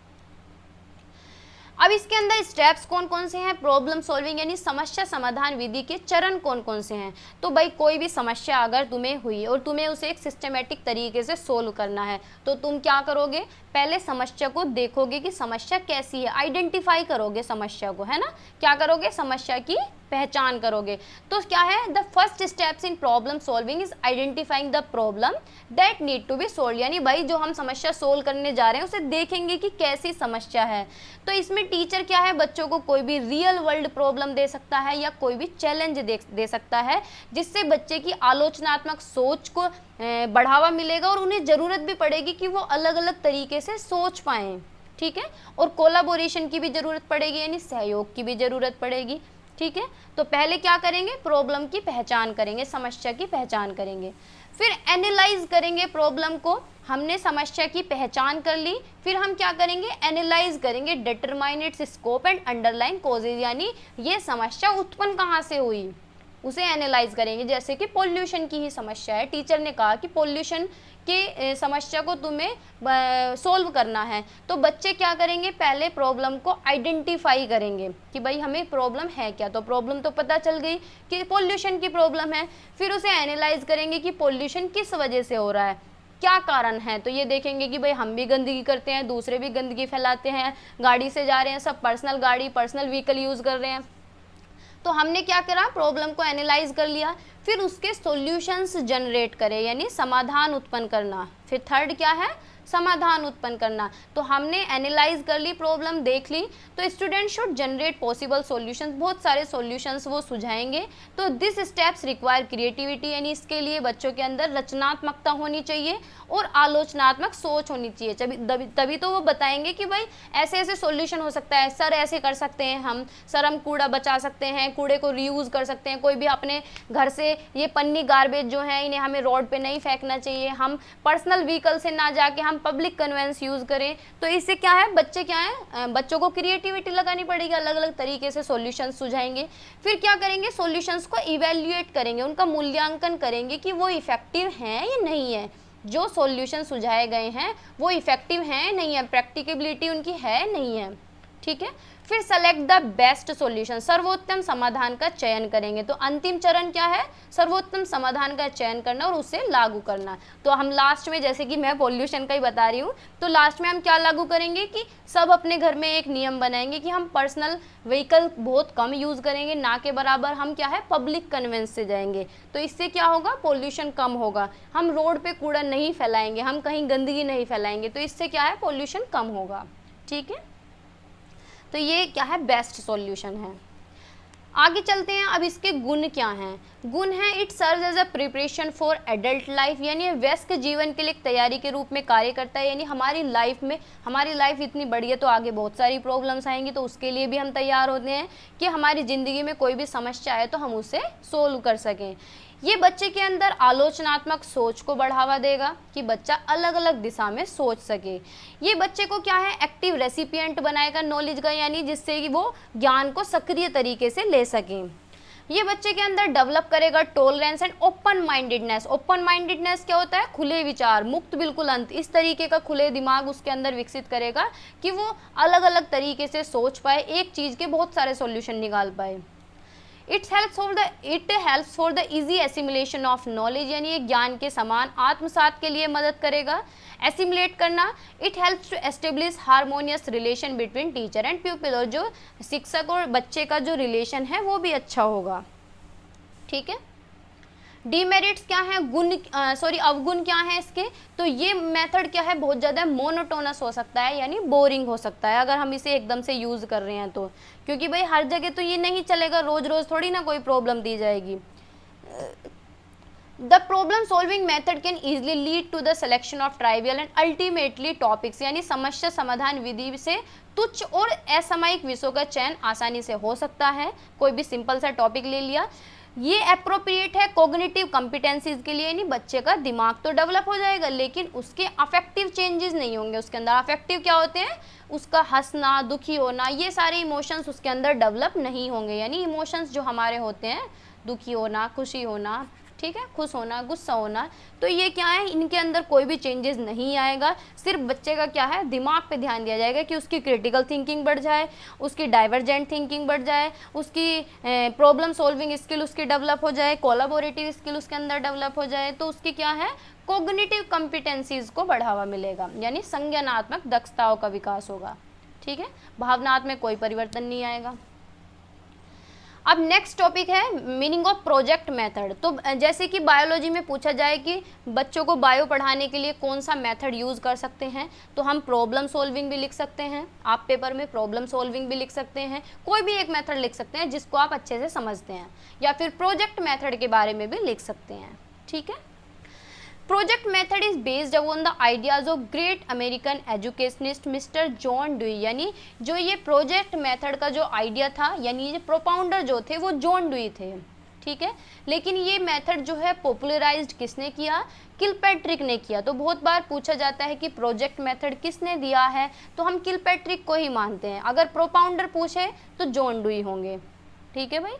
अब इसके अंदर स्टेप्स कौन कौन से हैं, प्रॉब्लम सॉल्विंग यानी समस्या समाधान विधि के चरण कौन कौन से हैं। तो भाई कोई भी समस्या अगर तुम्हें हुई और तुम्हें उसे एक सिस्टमेटिक तरीके से सोल्व करना है, तो तुम क्या करोगे, पहले समस्या को देखोगे कि समस्या कैसी है, आइडेंटिफाई करोगे समस्या को, है ना, क्या करोगे, समस्या की पहचान करोगे। तो क्या है, the first steps in problem solving is identifying the problem that need to be solve, यानी भाई जो हम समस्या सोल्व करने जा रहे हैं उसे देखेंगे कि कैसी समस्या है। तो इसमें टीचर क्या है, बच्चों को कोई भी रियल वर्ल्ड प्रॉब्लम दे सकता है या कोई भी चैलेंज दे सकता है, जिससे बच्चे की आलोचनात्मक सोच को बढ़ावा मिलेगा और उन्हें ज़रूरत भी पड़ेगी कि वो अलग अलग तरीके से सोच पाएँ। ठीक है, और कोलाबोरेशन की भी ज़रूरत पड़ेगी, यानी सहयोग की भी ज़रूरत पड़ेगी। ठीक है, तो पहले क्या करेंगे, प्रॉब्लम की पहचान करेंगे, समस्या की पहचान करेंगे, फिर एनालाइज करेंगे प्रॉब्लम को। हमने समस्या की पहचान कर ली, फिर हम क्या करेंगे, एनालाइज करेंगे, determine its scope and underline causes, यानी ये समस्या उत्पन्न कहाँ से हुई उसे एनालाइज करेंगे। जैसे कि पोल्यूशन की ही समस्या है, टीचर ने कहा कि पोल्यूशन की समस्या को तुम्हें सोल्व करना है, तो बच्चे क्या करेंगे, पहले प्रॉब्लम को आइडेंटिफाई करेंगे कि भाई हमें प्रॉब्लम है क्या। तो प्रॉब्लम तो पता चल गई कि पोल्यूशन की प्रॉब्लम है, फिर उसे एनालाइज करेंगे कि पोल्यूशन किस वजह से हो रहा है, क्या कारण है। तो ये देखेंगे कि भाई हम भी गंदगी करते हैं, दूसरे भी गंदगी फैलाते हैं, गाड़ी से जा रहे हैं, सब पर्सनल गाड़ी पर्सनल व्हीकल यूज़ कर रहे हैं। तो हमने क्या करा, प्रॉब्लम को एनालाइज कर लिया, फिर उसके सॉल्यूशंस जनरेट करें, यानी समाधान उत्पन्न करना। फिर थर्ड क्या है, समाधान उत्पन्न करना। तो हमने एनालाइज कर ली, प्रॉब्लम देख ली, तो student should generate possible solutions, बहुत सारे सॉल्यूशंस वो सुझाएंगे। तो दिस स्टेप्स रिक्वायर क्रिएटिविटी, यानी इसके लिए बच्चों के अंदर रचनात्मकता होनी चाहिए और आलोचनात्मक सोच होनी चाहिए, तभी तो वो बताएंगे कि भाई ऐसे ऐसे सॉल्यूशन हो सकता है, सर ऐसे कर सकते हैं हम, सर हम कूड़ा बचा सकते हैं, कूड़े को रीयूज़ कर सकते हैं, कोई भी अपने घर से ये पन्नी गार्बेज जो है इन्हें हमें रोड पे नहीं फेंकना चाहिए, हम पर्सनल व्हीकल से ना जाके हम पब्लिक कन्वेंस यूज़ करें। तो इससे क्या है, बच्चे क्या है, बच्चों को क्रिएटिविटी लगानी पड़ेगी, अलग अलग तरीके से सॉल्यूशंस सुझाएंगे। फिर क्या करेंगे, सॉल्यूशंस को इवेल्युएट करेंगे, उनका मूल्यांकन करेंगे कि वो इफेक्टिव हैं या नहीं है, जो सॉल्यूशन सुझाए गए हैं वो इफेक्टिव हैं नहीं है, प्रैक्टिकेबिलिटी उनकी है नहीं है। ठीक है, फिर सेलेक्ट द बेस्ट सॉल्यूशन, सर्वोत्तम समाधान का चयन करेंगे। तो अंतिम चरण क्या है, सर्वोत्तम समाधान का चयन करना और उसे लागू करना। तो हम लास्ट में, जैसे कि मैं पॉल्यूशन का ही बता रही हूँ, तो लास्ट में हम क्या लागू करेंगे कि सब अपने घर में एक नियम बनाएंगे कि हम पर्सनल व्हीकल बहुत कम यूज़ करेंगे, ना के बराबर हम क्या है पब्लिक कन्वेंस से जाएंगे। तो इससे क्या होगा, पॉल्यूशन कम होगा। हम रोड पे कूड़ा नहीं फैलाएंगे, हम कहीं गंदगी नहीं फैलाएंगे, तो इससे क्या है पॉल्यूशन कम होगा। ठीक है, तो ये क्या है बेस्ट सॉल्यूशन है। आगे चलते हैं, अब इसके गुण क्या हैं। गुण है it serves as a preparation for adult life, यानी वयस्क जीवन के लिए एक तैयारी के रूप में कार्य करता है। यानी हमारी लाइफ इतनी बड़ी है तो आगे बहुत सारी प्रॉब्लम्स आएंगी, तो उसके लिए भी हम तैयार होते हैं कि हमारी ज़िंदगी में कोई भी समस्या आए तो हम उसे सोल्व कर सकें। ये बच्चे के अंदर आलोचनात्मक सोच को बढ़ावा देगा कि बच्चा अलग अलग दिशा में सोच सके। ये बच्चे को क्या है एक्टिव रेसिपिएंट बनाएगा नॉलेज का, यानी जिससे कि वो ज्ञान को सक्रिय तरीके से ले सकें। ये बच्चे के अंदर डेवलप करेगा tolerance and open mindedness. Open mindedness क्या होता है, खुले विचार, मुक्त बिल्कुल अंत, इस तरीके का खुले दिमाग उसके अंदर विकसित करेगा कि वो अलग अलग तरीके से सोच पाए, एक चीज़ के बहुत सारे सॉल्यूशन निकाल पाए। It helps for the easy assimilation of knowledge, यानी ये ज्ञान के समान आत्मसात के लिए मदद करेगा। एसिमुलेट करना, it helps to establish harmonious relation between teacher and pupil, और जो शिक्षक और बच्चे का जो रिलेशन है वो भी अच्छा होगा। ठीक है, डीमेरिट्स क्या है, अवगुण क्या है इसके, तो ये मेथड क्या है बहुत ज़्यादा मोनोटोनस हो सकता है, यानी बोरिंग हो सकता है अगर हम इसे एकदम से यूज़ कर रहे हैं तो, क्योंकि भाई हर जगह तो ये नहीं चलेगा, रोज़ रोज़ थोड़ी ना कोई प्रॉब्लम दी जाएगी। The problem solving method can easily lead to the selection of trivial and ultimately topics, यानी समस्या समाधान विधि से तुच्छ और असामयिक विषयों का चयन आसानी से हो सकता है। कोई भी सिंपल सा टॉपिक ले लिया, ये अप्रोप्रिएट है कॉग्निटिव कॉम्पिटेंसीज के लिए, यानी बच्चे का दिमाग तो डेवलप हो जाएगा लेकिन उसके अफेक्टिव चेंजेस नहीं होंगे उसके अंदर। अफेक्टिव क्या होते हैं, उसका हंसना, दुखी होना, ये सारे इमोशंस उसके अंदर डेवलप नहीं होंगे। यानी इमोशंस जो हमारे होते हैं, दुखी होना, खुशी होना, ठीक है, खुश होना, गुस्सा होना, तो ये क्या है, इनके अंदर कोई भी चेंजेस नहीं आएगा। सिर्फ बच्चे का क्या है, दिमाग पे ध्यान दिया जाएगा कि उसकी क्रिटिकल थिंकिंग बढ़ जाए, उसकी डाइवर्जेंट थिंकिंग बढ़ जाए, उसकी प्रॉब्लम सॉल्विंग स्किल उसकी डेवलप हो जाए, कोलैबोरेटिव स्किल उसके अंदर डेवलप हो जाए, तो उसकी क्या है कॉग्निटिव कॉम्पिटेंसीज को बढ़ावा मिलेगा, यानी संज्ञानात्मक दक्षताओं का विकास होगा। ठीक है, भावनात्मक में कोई परिवर्तन नहीं आएगा। अब नेक्स्ट टॉपिक है मीनिंग ऑफ प्रोजेक्ट मेथड। तो जैसे कि बायोलॉजी में पूछा जाए कि बच्चों को बायो पढ़ाने के लिए कौन सा मेथड यूज़ कर सकते हैं, तो हम प्रॉब्लम सॉल्विंग भी लिख सकते हैं, आप पेपर में प्रॉब्लम सॉल्विंग भी लिख सकते हैं, कोई भी एक मेथड लिख सकते हैं जिसको आप अच्छे से समझते हैं, या फिर प्रोजेक्ट मेथड के बारे में भी लिख सकते हैं। ठीक है, project method is based on the ideas of great American educationist mister John dewy, यानी जो ये प्रोजेक्ट मेथड का जो आइडिया था, यानी ये प्रोपाउंडर जो थे वो जॉन ड्यूई थे। ठीक है, लेकिन ये मेथड जो है पॉपुलराइज्ड किसने किया, किलपैट्रिक ने किया। तो बहुत बार पूछा जाता है कि प्रोजेक्ट मेथड किसने दिया है, तो हम किलपैट्रिक को ही मानते हैं। अगर प्रोपाउंडर पूछे तो जॉन ड्यूई होंगे। ठीक है भाई,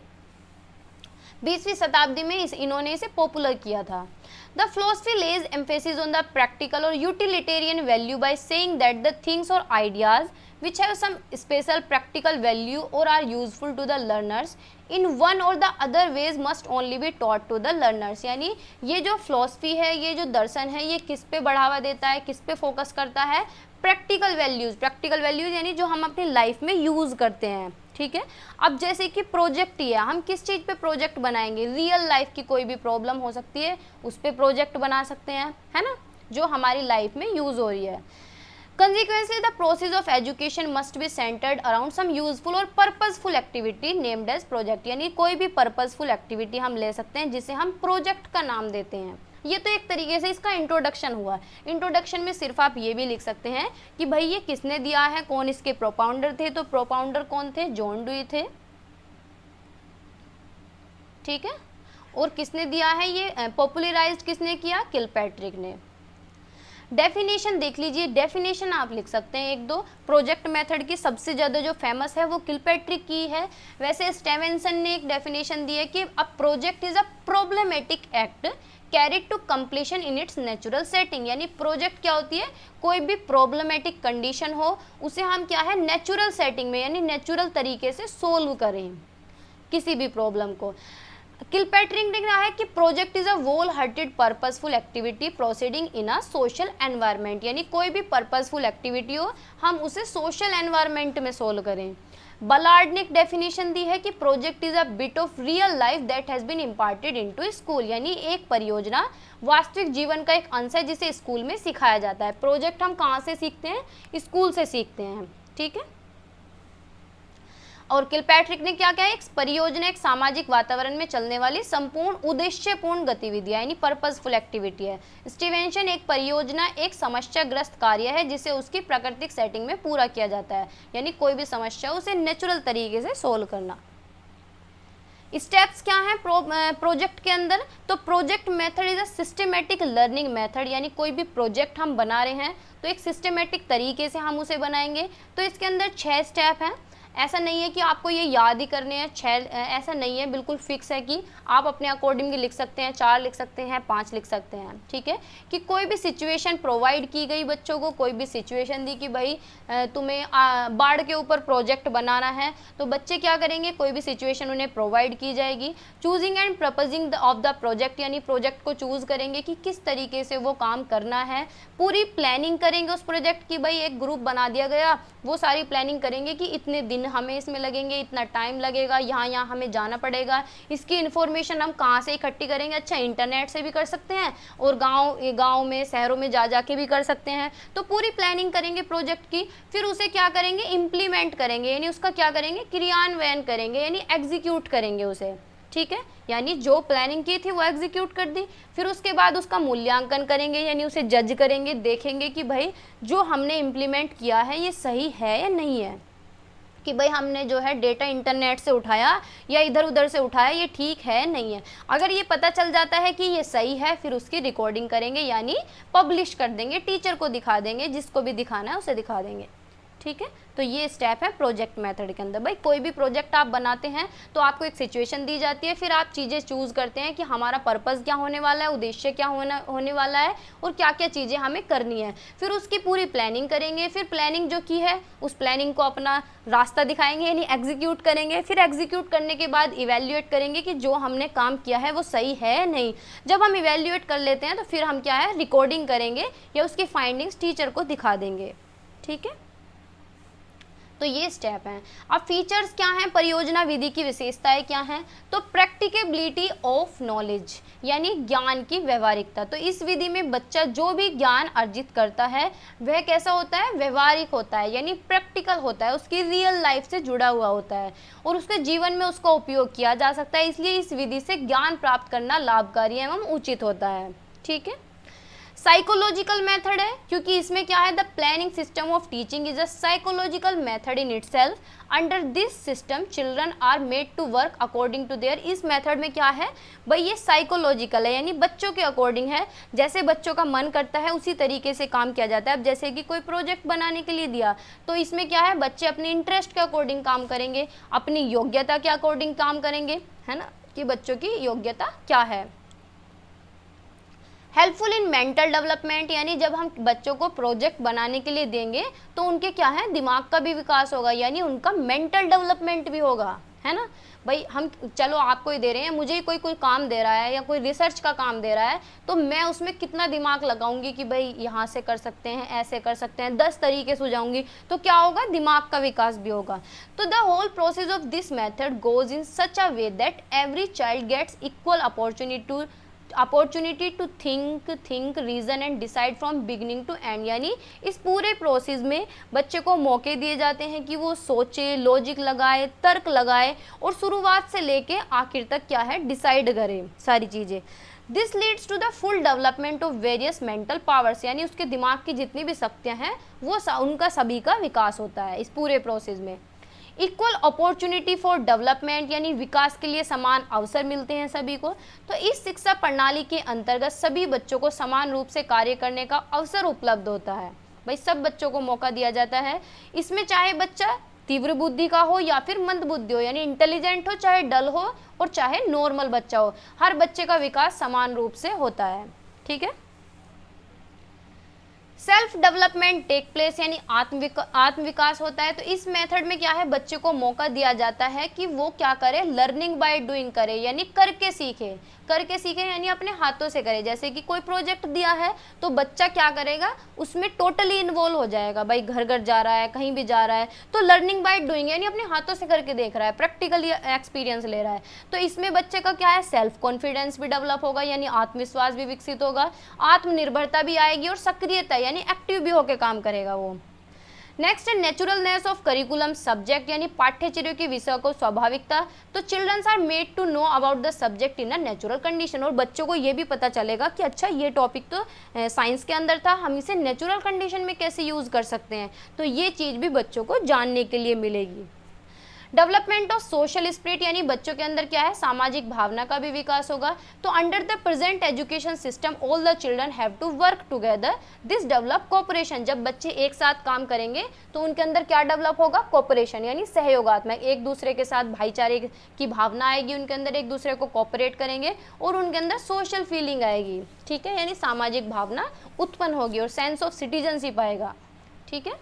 20वीं शताब्दी में इन्होंने इसे पॉपुलर किया था। The philosophy lays emphasis on the practical or utilitarian value by saying that the things or ideas which have some special practical value or are useful to the learners in one or the other ways must only be taught to the learners। यानी ये जो philosophy है, ये जो दर्शन है, ये किस पे बढ़ावा देता है, किस पे फोकस करता है, प्रैक्टिकल वैल्यूज़ यानी जो हम अपनी लाइफ में यूज़ करते हैं। ठीक है, अब जैसे कि प्रोजेक्ट ही है, हम किस चीज़ पे प्रोजेक्ट बनाएंगे, रियल लाइफ की कोई भी प्रॉब्लम हो सकती है उस पर प्रोजेक्ट बना सकते हैं, है ना, जो हमारी लाइफ में यूज़ हो रही है। Consequently, the process of education must be centered around some useful और purposeful activity named as project। यानी कोई भी purposeful activity हम ले सकते हैं जिसे हम प्रोजेक्ट का नाम देते हैं। ये तो एक तरीके से इसका इंट्रोडक्शन हुआ। इंट्रोडक्शन में सिर्फ आप ये भी लिख सकते हैं कि भाई ये किसने दिया है, कौन इसके प्रोपाउंडर थे, तो प्रोपाउंडर कौन थे, जॉन ड्यूई थे। ठीक है, और किसने दिया है, ये पॉपुलराइज्ड किसने किया, किलपैट्रिक ने। डेफिनेशन देख लीजिए, डेफिनेशन आप लिख सकते हैं एक दो। प्रोजेक्ट मेथड की सबसे ज़्यादा जो फेमस है वो किलपैट्रिक की है। वैसे स्टीवेंसन ने एक डेफिनेशन दी है कि a project is a problematic act carried to completion in its natural setting. यानी प्रोजेक्ट क्या होती है, कोई भी प्रॉब्लमेटिक कंडीशन हो उसे हम क्या है नेचुरल सेटिंग में यानी नेचुरल तरीके से सोल्व करें किसी भी प्रॉब्लम को। किलपैट्रिक ने कहा है कि project is a whole hearted purposeful activity proceeding in a social environment. यानी कोई भी पर्पसफुल एक्टिविटी हो हम उसे सोशल एनवायरनमेंट में सोल्व करें। बलार्ड ने एक डेफिनेशन दी है कि project is a bit of real life that has been imparted into school. यानी एक परियोजना वास्तविक जीवन का एक अंश है जिसे स्कूल में सिखाया जाता है। प्रोजेक्ट हम कहाँ से सीखते हैं, स्कूल से सीखते हैं, ठीक है। और किलपैट्रिक ने क्या कहा, एक परियोजना एक सामाजिक वातावरण में चलने वाली संपूर्ण उद्देश्यपूर्ण गतिविधियां यानी पर्पसफुल एक्टिविटी है। स्टीवेंसन एक परियोजना एक समस्याग्रस्त कार्य है जिसे उसकी प्राकृतिक सेटिंग में पूरा किया जाता है। यानी कोई भी समस्या उसे नेचुरल तरीके से सोल्व करना। स्टेप्स क्या है प्रोजेक्ट के अंदर, तो project method is a systematic learning method. यानी कोई भी प्रोजेक्ट हम बना रहे हैं तो एक सिस्टमेटिक तरीके से हम उसे बनाएंगे। तो इसके अंदर 6 स्टेप हैं। ऐसा नहीं है कि आपको ये याद ही करने हैं 6, ऐसा नहीं है, बिल्कुल फिक्स है कि आप अपने अकॉर्डिंग लिख सकते हैं, 4 लिख सकते हैं, 5 लिख सकते हैं, ठीक है। कि कोई भी सिचुएशन प्रोवाइड की गई बच्चों को, कोई भी सिचुएशन दी कि भाई तुम्हें बाढ़ के ऊपर प्रोजेक्ट बनाना है, तो बच्चे क्या करेंगे, कोई भी सिचुएशन उन्हें प्रोवाइड की जाएगी। Choosing and proposing of the project यानी प्रोजेक्ट को चूज करेंगे कि किस तरीके से वो काम करना है। पूरी प्लानिंग करेंगे उस प्रोजेक्ट की, भाई एक ग्रुप बना दिया गया, वो सारी प्लानिंग करेंगे कि इतने दिन हमें इसमें लगेंगे, इतना टाइम लगेगा, यहाँ हमें जाना पड़ेगा। इसकी इन्फॉर्मेशन हम कहाँ से इकट्ठी करेंगे, अच्छा इंटरनेट से भी कर सकते हैं और गांव में शहरों में जा के भी कर सकते हैं। तो पूरी प्लानिंग करेंगे प्रोजेक्ट की, फिर उसे क्या करेंगे, इम्प्लीमेंट करेंगे यानी उसका क्या करेंगे, क्रियान्वयन करेंगे यानी एग्जीक्यूट करेंगे उसे, ठीक है। यानी जो प्लानिंग की थी वो एग्जीक्यूट कर दी। फिर उसके बाद उसका मूल्यांकन करेंगे यानी उसे जज करेंगे, देखेंगे कि भाई जो हमने इम्प्लीमेंट किया है ये सही है या नहीं है, कि भाई हमने जो है डेटा इंटरनेट से उठाया या इधर उधर से उठाया ये ठीक है नहीं है। अगर ये पता चल जाता है कि ये सही है फिर उसकी रिकॉर्डिंग करेंगे यानी पब्लिश कर देंगे, टीचर को दिखा देंगे, जिसको भी दिखाना है उसे दिखा देंगे, ठीक है। तो ये स्टेप है प्रोजेक्ट मेथड के अंदर। भाई कोई भी प्रोजेक्ट आप बनाते हैं तो आपको एक सिचुएशन दी जाती है, फिर आप चीज़ें चूज करते हैं कि हमारा पर्पस क्या होने वाला है, उद्देश्य क्या होने वाला है और क्या क्या चीज़ें हमें करनी है। फिर उसकी पूरी प्लानिंग करेंगे, फिर प्लानिंग जो की है उस प्लानिंग को अपना रास्ता दिखाएंगे यानी एग्जीक्यूट करेंगे। फिर एग्जीक्यूट करने के बाद इवेल्युएट करेंगे कि जो हमने काम किया है वो सही है या नहीं। जब हम इवेल्युएट कर लेते हैं तो फिर हम क्या है रिकॉर्डिंग करेंगे या उसकी फाइंडिंग्स टीचर को दिखा देंगे, ठीक है। तो ये स्टेप हैं। अब फीचर्स क्या हैं, परियोजना विधि की विशेषताएं क्या हैं, तो प्रैक्टिकेबिलिटी ऑफ नॉलेज यानी ज्ञान की व्यवहारिकता। तो इस विधि में बच्चा जो भी ज्ञान अर्जित करता है वह कैसा होता है, व्यवहारिक होता है यानी प्रैक्टिकल होता है, उसकी रियल लाइफ से जुड़ा हुआ होता है और उसके जीवन में उसका उपयोग किया जा सकता है। इसलिए इस विधि से ज्ञान प्राप्त करना लाभकारी एवं उचित होता है, ठीक है। साइकोलॉजिकल मेथड है क्योंकि इसमें क्या है, the planning system of teaching is a psychological method in itself. Under this system children are made to work according to their. इस मेथड में क्या है भाई, ये साइकोलॉजिकल है यानी बच्चों के अकॉर्डिंग है, जैसे बच्चों का मन करता है उसी तरीके से काम किया जाता है। अब जैसे कि कोई प्रोजेक्ट बनाने के लिए दिया तो इसमें क्या है, बच्चे अपने इंटरेस्ट के अकॉर्डिंग काम करेंगे, अपनी योग्यता के अकॉर्डिंग काम करेंगे, है ना, कि बच्चों की योग्यता क्या है। हेल्पफुल इन मेंटल डेवलपमेंट यानी जब हम बच्चों को प्रोजेक्ट बनाने के लिए देंगे तो उनके क्या है, दिमाग का भी विकास होगा यानी उनका मेंटल डेवलपमेंट भी होगा, है ना। भाई हम चलो आपको ही दे रहे हैं, मुझे ही कोई काम दे रहा है या कोई रिसर्च का काम दे रहा है तो मैं उसमें कितना दिमाग लगाऊंगी कि भाई यहाँ से कर सकते हैं, ऐसे कर सकते हैं, 10 तरीके सुझाऊंगी तो क्या होगा, दिमाग का विकास भी होगा। तो the whole process of this method goes in such a way that every child gets equal opportunity to think reason and decide from beginning to end. यानी इस पूरे प्रोसेस में बच्चे को मौके दिए जाते हैं कि वो सोचे, लॉजिक लगाए, तर्क लगाए और शुरुआत से लेके आखिर तक क्या है डिसाइड करे सारी चीज़ें। This leads to the full development of various mental powers यानी उसके दिमाग की जितनी भी शक्तियाँ हैं वो उनका सभी का विकास होता है इस पूरे प्रोसेस में। इक्वल अपॉर्चुनिटी फॉर डेवलपमेंट यानी विकास के लिए समान अवसर मिलते हैं सभी को। तो इस शिक्षा प्रणाली के अंतर्गत सभी बच्चों को समान रूप से कार्य करने का अवसर उपलब्ध होता है। भाई सब बच्चों को मौका दिया जाता है। इसमें चाहे बच्चा तीव्र बुद्धि का हो या फिर मंद बुद्धि हो, यानी इंटेलिजेंट हो, चाहे डल हो और चाहे नॉर्मल बच्चा हो, हर बच्चे का विकास समान रूप से होता है। ठीक है। सेल्फ डेवलपमेंट टेक प्लेस यानी आत्म विकास होता है। तो इस मेथड में क्या है, बच्चे को मौका दिया जाता है कि वो क्या करे, लर्निंग बाय डूइंग करे, यानी करके सीखे। करके सीखे यानी अपने हाथों से करे। जैसे कि कोई प्रोजेक्ट दिया है तो बच्चा क्या करेगा, उसमें टोटली इन्वॉल्व हो जाएगा। भाई घर घर जा रहा है, कहीं भी जा रहा है, तो लर्निंग बाय डूइंग यानी अपने हाथों से करके देख रहा है, प्रैक्टिकली एक्सपीरियंस ले रहा है। तो इसमें बच्चे का क्या है, सेल्फ कॉन्फिडेंस भी डेवलप होगा, यानी आत्मविश्वास भी विकसित होगा, आत्मनिर्भरता भी आएगी और सक्रियता यानी एक्टिव भी होकर काम करेगा वो। नेक्स्ट है नेचुरलनेस ऑफ करिकुलम सब्जेक्ट यानी पाठ्यचर्या के विषय को स्वाभाविकता। तो childrens are made to know about the subject in a natural condition, और बच्चों को ये भी पता चलेगा कि अच्छा ये टॉपिक तो साइंस के अंदर था, हम इसे नेचुरल कंडीशन में कैसे यूज कर सकते हैं। तो ये चीज़ भी बच्चों को जानने के लिए मिलेगी। डेवलपमेंट ऑफ सोशल स्पिरिट यानी बच्चों के अंदर क्या है, सामाजिक भावना का भी विकास होगा। तो under the present education system all the children have to work together, this develop cooperation. जब बच्चे एक साथ काम करेंगे तो उनके अंदर क्या डेवलप होगा, कोऑपरेशन यानी सहयोगात्मक, एक दूसरे के साथ भाईचारे की भावना आएगी उनके अंदर, एक दूसरे को कोऑपरेट करेंगे और उनके अंदर सोशल फीलिंग आएगी। ठीक है, यानी सामाजिक भावना उत्पन्न होगी और सेंस ऑफ सिटीजनशिप आएगा। ठीक है,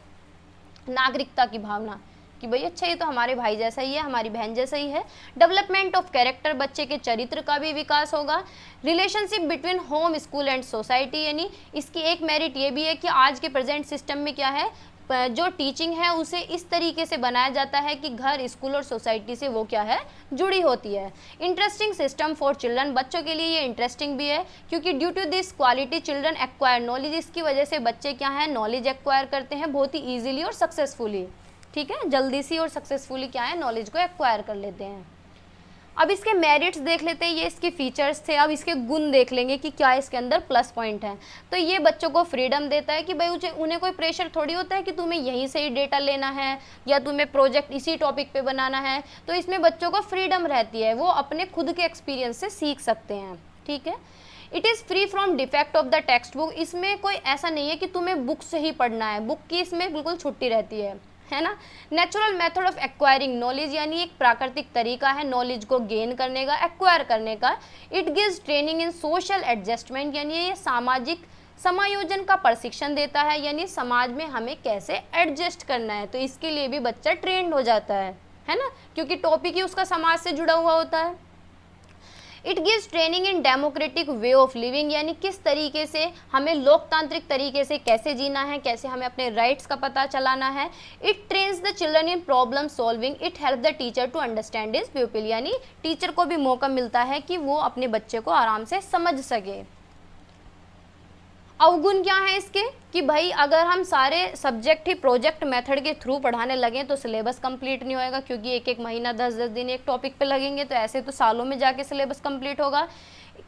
नागरिकता की भावना कि भाई अच्छा ये तो हमारे भाई जैसा ही है, हमारी बहन जैसा ही है। डेवलपमेंट ऑफ कैरेक्टर, बच्चे के चरित्र का भी विकास होगा। Relationship between home, school and society, यानी इसकी एक मेरिट ये भी है कि आज के प्रेजेंट सिस्टम में क्या है, जो टीचिंग है उसे इस तरीके से बनाया जाता है कि घर, स्कूल और सोसाइटी से वो क्या है, जुड़ी होती है। इंटरेस्टिंग सिस्टम फॉर चिल्ड्रन, बच्चों के लिए ये इंटरेस्टिंग भी है क्योंकि due to this quality children acquire knowledge, इसकी वजह से बच्चे क्या है, नॉलेज एक्वायर करते हैं बहुत ही ईजिली और सक्सेसफुली। ठीक है, जल्दी सी और सक्सेसफुली क्या है, नॉलेज को एक्वायर कर लेते हैं। अब इसके मेरिट्स देख लेते हैं, ये इसके फीचर्स थे। अब इसके गुण देख लेंगे कि क्या इसके अंदर प्लस पॉइंट है। तो ये बच्चों को फ्रीडम देता है कि भाई उन्हें कोई प्रेशर थोड़ी होता है कि तुम्हें यहीं से ही डेटा लेना है या तुम्हें प्रोजेक्ट इसी टॉपिक पे बनाना है। तो इसमें बच्चों को फ्रीडम रहती है, वो अपने खुद के एक्सपीरियंस से सीख सकते हैं। ठीक है, it is free from defect of the text book, इसमें कोई ऐसा नहीं है कि तुम्हें बुक से ही पढ़ना है, बुक की इसमें बिल्कुल छुट्टी रहती है ना। Natural method of acquiring knowledge, यानी एक प्राकृतिक तरीका है नॉलेज को गेन करने का, एक्वायर करने का। It gives training in social adjustment, यानी ये सामाजिक समायोजन का प्रशिक्षण देता है, यानी समाज में हमें कैसे एडजस्ट करना है। तो इसके लिए भी बच्चा ट्रेंड हो जाता है ना, क्योंकि टॉपिक ही उसका समाज से जुड़ा हुआ होता है। It gives training in democratic way of living, यानी किस तरीके से हमें लोकतांत्रिक तरीके से कैसे जीना है, कैसे हमें अपने राइट्स का पता चलाना है। It trains the children in problem solving, it help the teacher to understand his pupil, यानी टीचर को भी मौका मिलता है कि वो अपने बच्चे को आराम से समझ सके। अवगुण क्या है इसके, कि भाई अगर हम सारे सब्जेक्ट ही प्रोजेक्ट मेथड के थ्रू पढ़ाने लगें तो सिलेबस कंप्लीट नहीं होएगा, क्योंकि एक एक महीना 10-10 दिन एक टॉपिक पे लगेंगे, तो ऐसे तो सालों में जाके सिलेबस कंप्लीट होगा।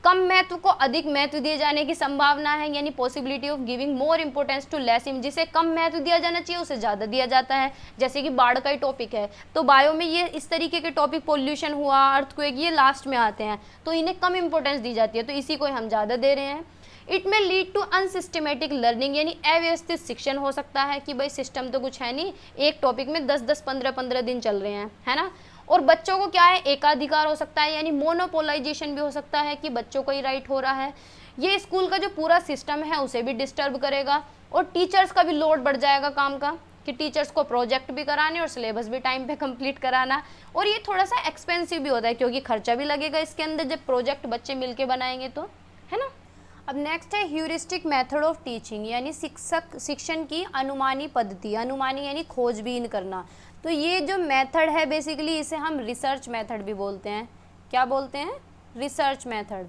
कम महत्व को अधिक महत्व दिए जाने की संभावना है, यानी possibility of giving more importance to less, जिसे कम महत्व दिया जाना चाहिए उसे ज़्यादा दिया जाता है। जैसे कि बाढ़ का ही टॉपिक है तो बायो में ये इस तरीके के टॉपिक, पोल्यूशन हुआ, अर्थक्वेक, ये लास्ट में आते हैं, तो इन्हें कम इंपॉर्टेंस दी जाती है, तो इसी को हम ज़्यादा दे रहे हैं। इट में लीड टू अनसिस्टमेटिक लर्निंग, यानी अव्यवस्थित शिक्षण हो सकता है कि भाई सिस्टम तो कुछ है नहीं, एक टॉपिक में 10-10, 15-15 दिन चल रहे हैं, है ना। और बच्चों को क्या है, एकाधिकार हो सकता है, यानी मोनोपोलाइजेशन भी हो सकता है कि बच्चों को ही राइट हो रहा है। ये स्कूल का जो पूरा सिस्टम है उसे भी डिस्टर्ब करेगा, और टीचर्स का भी लोड बढ़ जाएगा काम का, कि टीचर्स को प्रोजेक्ट भी कराने और सिलेबस भी टाइम पे कंप्लीट कराना। और ये थोड़ा सा एक्सपेंसिव भी होता है क्योंकि खर्चा भी लगेगा इसके अंदर, जब प्रोजेक्ट बच्चे मिलके बनाएंगे तो, है ना। अब नेक्स्ट है ह्यूरिस्टिक मेथड ऑफ टीचिंग, यानी शिक्षण की अनुमानी पद्धति। अनुमानी यानी खोजबीन करना। तो ये जो मेथड है बेसिकली इसे हम रिसर्च मेथड भी बोलते हैं। क्या बोलते हैं, रिसर्च मेथड,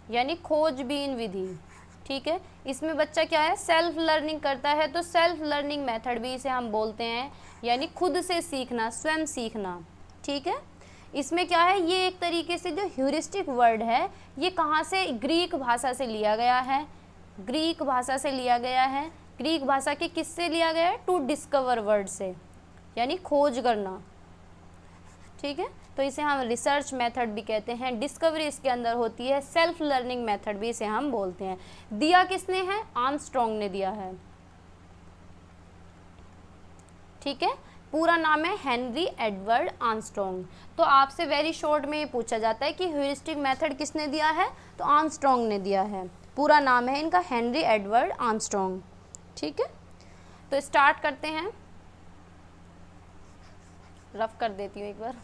यानी खोजबीन विधि। ठीक है, इसमें बच्चा क्या है, सेल्फ लर्निंग करता है, तो सेल्फ लर्निंग मेथड भी इसे हम बोलते हैं, यानी खुद से सीखना, स्वयं सीखना। ठीक है, इसमें क्या है, ये एक तरीके से जो ह्यूरिस्टिक वर्ड है ये कहाँ से, ग्रीक भाषा से लिया गया है। ग्रीक भाषा से लिया गया है। ग्रीक भाषा के किससे लिया गया है, टू डिस्कवर वर्ड से। यानी खोज करना, ठीक है। तो इसे हम रिसर्च मेथड भी कहते हैं। डिस्कवरी इसके अंदर होती है, सेल्फ लर्निंग मेथड भी इसे हम बोलते हैं। दिया किसने है? आर्मस्ट्रॉन्ग ने दिया है, ठीक है। पूरा नाम है हेनरी एडवर्ड आर्मस्ट्रॉन्ग। तो आपसे वेरी शॉर्ट में ये पूछा जाता है कि ह्यूरिस्टिक मेथड किसने दिया है? तो आर्मस्ट्रॉन्ग ने दिया है। पूरा नाम है इनका हेनरी एडवर्ड आर्मस्ट्रॉन्ग, ठीक है। तो स्टार्ट करते हैं, रफ कर देती हूँ एक बार।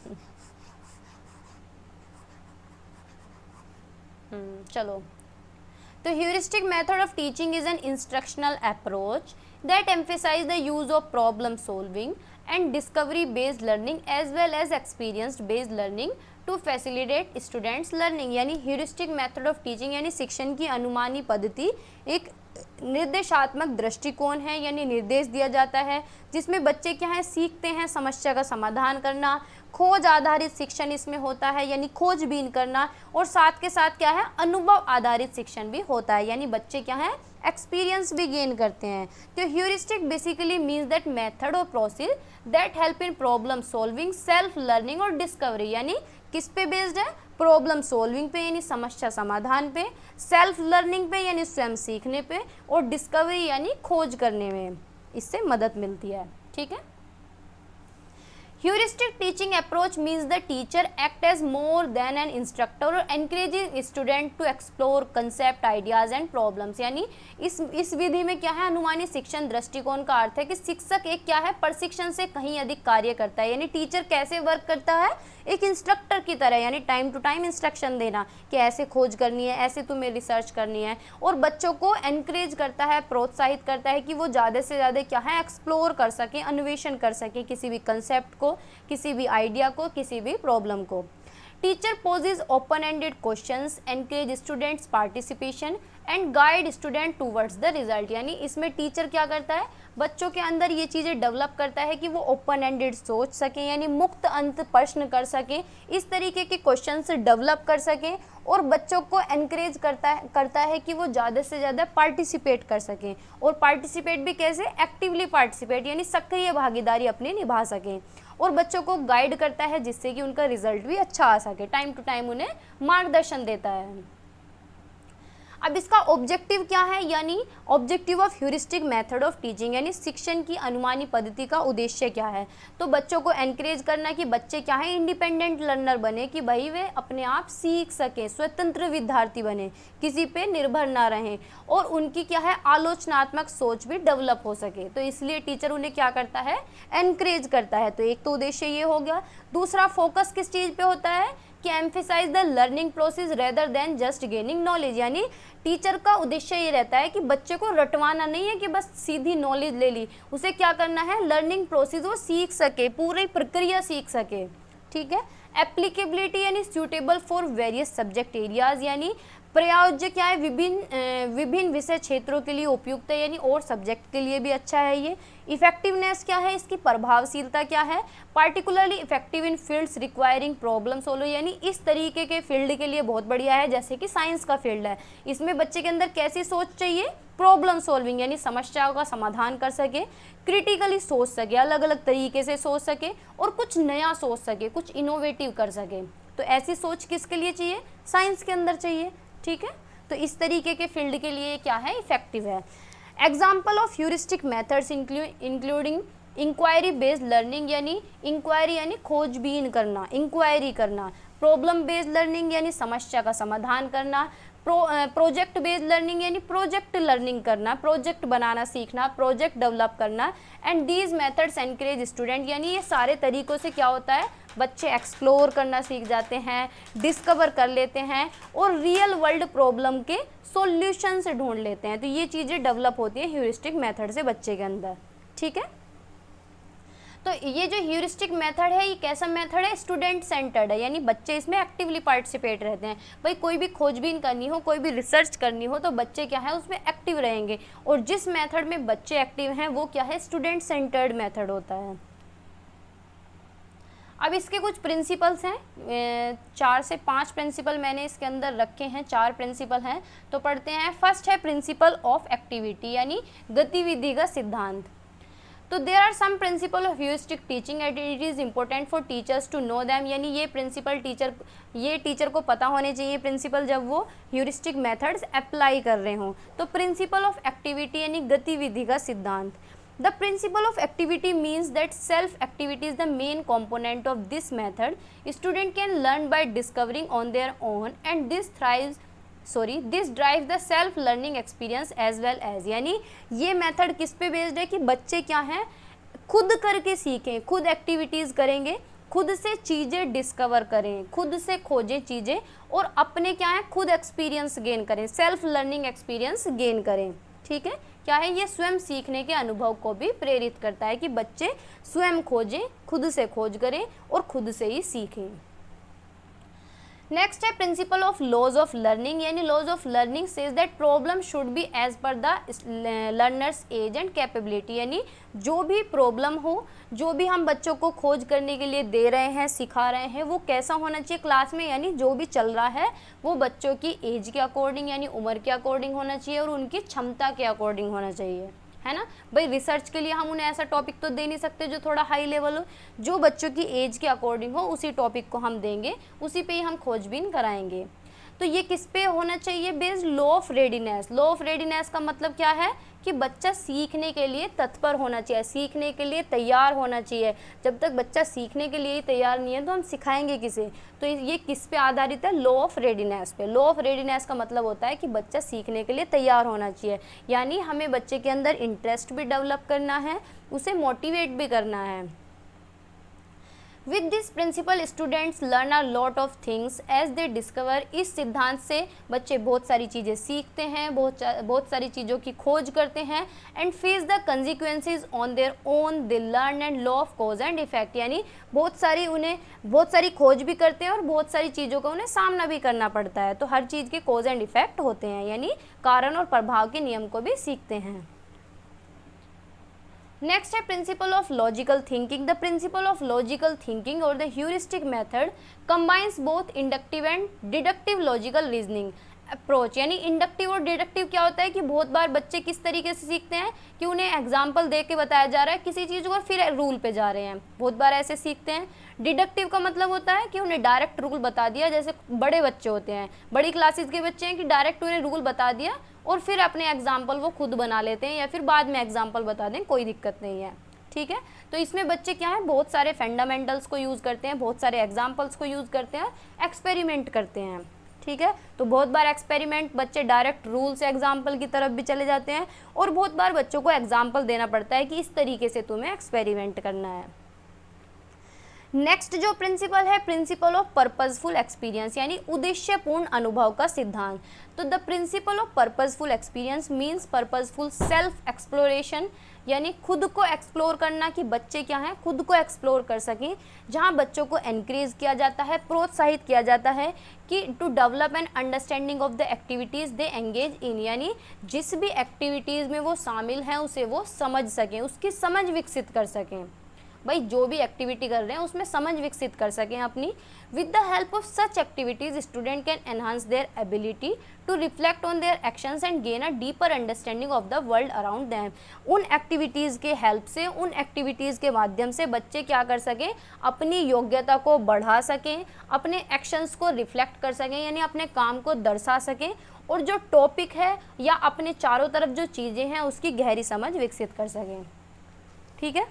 चलो, तो heuristic method of teaching is an instructional approach that emphasizes the use of problem solving and discovery based learning as well as experience based learning to facilitate students learning। यानी heuristic method of teaching यानी शिक्षण की अनुमानी पद्धति एक निर्देशात्मक दृष्टिकोण है, यानी निर्देश दिया जाता है जिसमें बच्चे क्या है, सीखते हैं समस्या का समाधान करना। खोज आधारित शिक्षण इसमें होता है, यानी खोजबीन करना, और साथ के साथ क्या है, अनुभव आधारित शिक्षण भी होता है, यानी बच्चे क्या है, एक्सपीरियंस भी गेन करते हैं। तो heuristic basically means that method और process that help in problem solving, self learning और डिस्कवरी। यानी किस पे बेस्ड है? प्रॉब्लम सॉल्विंग पे यानी समस्या समाधान पे, सेल्फ लर्निंग पे यानी स्वयं सीखने पे, और डिस्कवरी यानी खोज करने में इससे मदद मिलती है, ठीक है। Heuristic teaching approach means the teacher act as more than an instructor or encouraging student to explore concept, ideas and problems। यानी इस विधि में क्या है, अनुमानी शिक्षण दृष्टिकोण का अर्थ है कि शिक्षक एक क्या है, प्रशिक्षण से कहीं अधिक कार्य करता है। यानी टीचर कैसे वर्क करता है, एक इंस्ट्रक्टर की तरह, यानी टाइम टू टाइम इंस्ट्रक्शन देना कि ऐसे खोज करनी है, ऐसे तुम्हें रिसर्च करनी है, और बच्चों को एनकरेज करता है, प्रोत्साहित करता है कि वो ज़्यादा से ज़्यादा क्या है, एक्सप्लोर कर सकें, अन्वेषण कर सकें किसी भी कंसेप्ट को, किसी भी आइडिया को, किसी भी प्रॉब्लम को। Teacher poses open ended questions, encourage students participation and guide student towards the result. यानी इसमें टीचर क्या करता है, बच्चों के अंदर ये चीज़ें डेवलप करता है कि वो ओपन एंडेड सोच सकें, यानी मुक्त अंत प्रश्न कर सकें, इस तरीके के क्वेश्चन से डेवलप कर सकें, और बच्चों को एनकरेज करता है कि वो ज़्यादा से ज़्यादा पार्टिसिपेट कर सकें। और पार्टिसिपेट भी कैसे, एक्टिवली पार्टिसिपेट, यानी सक्रिय भागीदारी अपनी निभा सकें। और बच्चों को गाइड करता है जिससे कि उनका रिजल्ट भी अच्छा आ सके, टाइम टू टाइम उन्हें मार्गदर्शन देता है। अब इसका ऑब्जेक्टिव क्या है, यानी objective of heuristic method of teaching, यानी शिक्षण की अनुमानी पद्धति का उद्देश्य क्या है। तो बच्चों को एनकरेज करना कि बच्चे क्या है, इंडिपेंडेंट लर्नर बने, कि भाई वे अपने आप सीख सकें, स्वतंत्र विद्यार्थी बने, किसी पे निर्भर ना रहें, और उनकी क्या है, आलोचनात्मक सोच भी डेवलप हो सके। तो इसलिए टीचर उन्हें क्या करता है, एनकरेज करता है। तो एक तो उद्देश्य ये हो गया। दूसरा फोकस किस चीज़ पे होता है कि emphasize the learning process rather than just gaining knowledge. यानी टीचर का उद्देश्य ये रहता है कि बच्चे को रटवाना नहीं है कि बस सीधी नॉलेज ले ली, उसे क्या करना है, लर्निंग प्रोसेस वो सीख सके, पूरी प्रक्रिया सीख सके, ठीक है। एप्लीकेबिलिटी यानी suitable for various subject areas, यानी प्रयोज्य क्या है, विभिन्न विषय क्षेत्रों के लिए उपयुक्त है, यानी और सब्जेक्ट के लिए भी अच्छा है ये। इफेक्टिवनेस क्या है, इसकी प्रभावशीलता क्या है, particularly effective in fields requiring problem solve, यानी इस तरीके के फील्ड के लिए बहुत बढ़िया है, जैसे कि साइंस का फील्ड है। इसमें बच्चे के अंदर कैसी सोच चाहिए, प्रॉब्लम सॉल्विंग, यानी समस्याओं का समाधान कर सके, क्रिटिकली सोच सके, अलग अलग तरीके से सोच सके, और कुछ नया सोच सके, कुछ इनोवेटिव कर सके। तो ऐसी सोच किसके लिए चाहिए, साइंस के अंदर चाहिए, ठीक है। तो इस तरीके के फील्ड के लिए क्या है, इफेक्टिव है। Example of heuristic methods including inquiry based learning, यानी इंक्वायरी यानी खोजबीन करना, इंक्वायरी करना, प्रॉब्लम बेस्ड लर्निंग यानी समस्या का समाधान करना, प्रोजेक्ट बेस्ड लर्निंग यानी प्रोजेक्ट लर्निंग करना, प्रोजेक्ट बनाना सीखना, प्रोजेक्ट डेवलप करना। And these methods encourage student, यानी ये सारे तरीकों से क्या होता है, बच्चे एक्सप्लोर करना सीख जाते हैं, डिस्कवर कर लेते हैं, और रियल वर्ल्ड प्रॉब्लम के सॉल्यूशन से ढूंढ लेते हैं। तो ये चीज़ें डेवलप होती हैं ह्यूरिस्टिक मेथड से बच्चे के अंदर, ठीक है। तो ये जो ह्यूरिस्टिक मेथड है, ये कैसा मेथड है, स्टूडेंट सेंटर्ड है, यानी बच्चे इसमें एक्टिवली पार्टिसिपेट रहते हैं। भाई कोई भी खोजबीन करनी हो, कोई भी रिसर्च करनी हो, तो बच्चे क्या है, उसमें एक्टिव रहेंगे, और जिस मेथड में बच्चे एक्टिव हैं वो क्या है, स्टूडेंट सेंटर्ड मेथड होता है। अब इसके कुछ प्रिंसिपल्स हैं, 4 से 5 प्रिंसिपल मैंने इसके अंदर रखे हैं, 4 प्रिंसिपल हैं, तो पढ़ते हैं। फर्स्ट है प्रिंसिपल ऑफ एक्टिविटी, यानी गतिविधि का सिद्धांत। तो there are some principle of heuristic teaching and it is important for teachers to know them, यानी ये प्रिंसिपल टीचर को पता होने चाहिए प्रिंसिपल जब वो ह्यूरिस्टिक मेथड्स अप्लाई कर रहे हों। तो प्रिंसिपल ऑफ एक्टिविटी यानी गतिविधि का सिद्धांत। The principle of activity means that self-activity is the main component of this method. Student can learn by discovering on their own and this drives the self-learning experience as well as, यानी ये मेथड किस पे बेस्ड है कि बच्चे क्या हैं, खुद करके सीखें, खुद एक्टिविटीज़ करेंगे, खुद से चीज़ें डिस्कवर करें, खुद से खोजें चीज़ें और अपने क्या है खुद एक्सपीरियंस गेन करें, सेल्फ लर्निंग एक्सपीरियंस गेन करें। ठीक है, क्या है ये स्वयं सीखने के अनुभव को भी प्रेरित करता है कि बच्चे स्वयं खोजें, खुद से खोज करें और खुद से ही सीखें। नेक्स्ट है principle of laws of learning, यानी laws of learning says that problem should be as per the learner's age and capability, यानी जो भी प्रॉब्लम हो, जो भी हम बच्चों को खोज करने के लिए दे रहे हैं, सिखा रहे हैं, वो कैसा होना चाहिए क्लास में, यानी जो भी चल रहा है वो बच्चों की एज के अकॉर्डिंग यानी उम्र के अकॉर्डिंग होना चाहिए और उनकी क्षमता के अकॉर्डिंग होना चाहिए, है ना भाई। रिसर्च के लिए हम उन्हें ऐसा टॉपिक तो दे नहीं सकते जो थोड़ा हाई लेवल हो, जो बच्चों की एज के अकॉर्डिंग हो उसी टॉपिक को हम देंगे, उसी पे ही हम खोजबीन कराएंगे। तो ये किस पे होना चाहिए, based law of readiness. Law of readiness का मतलब क्या है कि बच्चा सीखने के लिए तत्पर होना चाहिए, सीखने के लिए तैयार होना चाहिए। जब तक बच्चा सीखने के लिए ही तैयार नहीं है तो हम सिखाएंगे किसे। तो ये किस पे आधारित है, लॉ ऑफ रेडीनेस पे। लॉ ऑफ रेडीनेस का मतलब होता है कि बच्चा सीखने के लिए तैयार होना चाहिए, यानी हमें बच्चे के अंदर इंटरेस्ट भी डेवलप करना है, उसे मोटिवेट भी करना है। With this principle students learn a lot of things as they discover. इस सिद्धांत से बच्चे बहुत सारी चीज़ें सीखते हैं, बहुत सारी चीज़ों की खोज करते हैं। And face the consequences on their own, they learn and law of cause and effect, यानी बहुत सारी खोज भी करते हैं और बहुत सारी चीज़ों का उन्हें सामना भी करना पड़ता है। तो हर चीज़ के कॉज एंड इफेक्ट होते हैं, यानी कारण और प्रभाव के नियम को भी सीखते हैं। नेक्स्ट है principle of logical thinking. The principle of logical thinking और the heuristic method combines both inductive and deductive logical reasoning approach, यानी इंडक्टिव और डिडक्टिव क्या होता है कि बहुत बार बच्चे किस तरीके से सीखते हैं कि उन्हें एग्जाम्पल दे के बताया जा रहा है किसी चीज़ को और फिर रूल पे जा रहे हैं, बहुत बार ऐसे सीखते हैं। डिडक्टिव का मतलब होता है कि उन्हें डायरेक्ट रूल बता दिया, जैसे बड़े बच्चे होते हैं, बड़ी क्लासेस के बच्चे हैं कि डायरेक्ट उन्हें रूल बता दिया और फिर अपने एग्जाम्पल वो खुद बना लेते हैं या फिर बाद में एग्जाम्पल बता दें, कोई दिक्कत नहीं है। ठीक है, तो इसमें बच्चे क्या है बहुत सारे फंडामेंटल्स को यूज़ करते हैं, बहुत सारे एग्जाम्पल्स को यूज़ करते हैं, एक्सपेरिमेंट करते हैं। ठीक है, तो बहुत बार एक्सपेरिमेंट बच्चे डायरेक्ट रूल से एग्जाम्पल की तरफ भी चले जाते हैं और बहुत बार बच्चों को एग्जाम्पल देना पड़ता है कि इस तरीके से तुम्हें एक्सपेरिमेंट करना है। नेक्स्ट जो प्रिंसिपल है प्रिंसिपल ऑफ पर्पजफुल एक्सपीरियंस, यानी उद्देश्यपूर्ण अनुभव का सिद्धांत। तो the principle of purposeful experience means purposeful self exploration, यानी खुद को एक्सप्लोर करना कि बच्चे क्या हैं खुद को एक्सप्लोर कर सकें, जहां बच्चों को एनकरेज किया जाता है, प्रोत्साहित किया जाता है कि to develop an understanding of the activities they engage in, यानी जिस भी एक्टिविटीज़ में वो शामिल हैं उसे वो समझ सकें, उसकी समझ विकसित कर सकें। भाई जो भी एक्टिविटी कर रहे हैं उसमें समझ विकसित कर सकें अपनी। With the help of such activities student can enhance their ability to reflect on their actions and gain a deeper understanding of the world around them. उन एक्टिविटीज़ के हेल्प से, उन एक्टिविटीज़ के माध्यम से बच्चे क्या कर सकें, अपनी योग्यता को बढ़ा सकें, अपने एक्शंस को रिफ्लेक्ट कर सकें, यानी अपने काम को दर्शा सकें और जो टॉपिक है या अपने चारों तरफ जो चीज़ें हैं उसकी गहरी समझ विकसित कर सकें। ठीक है,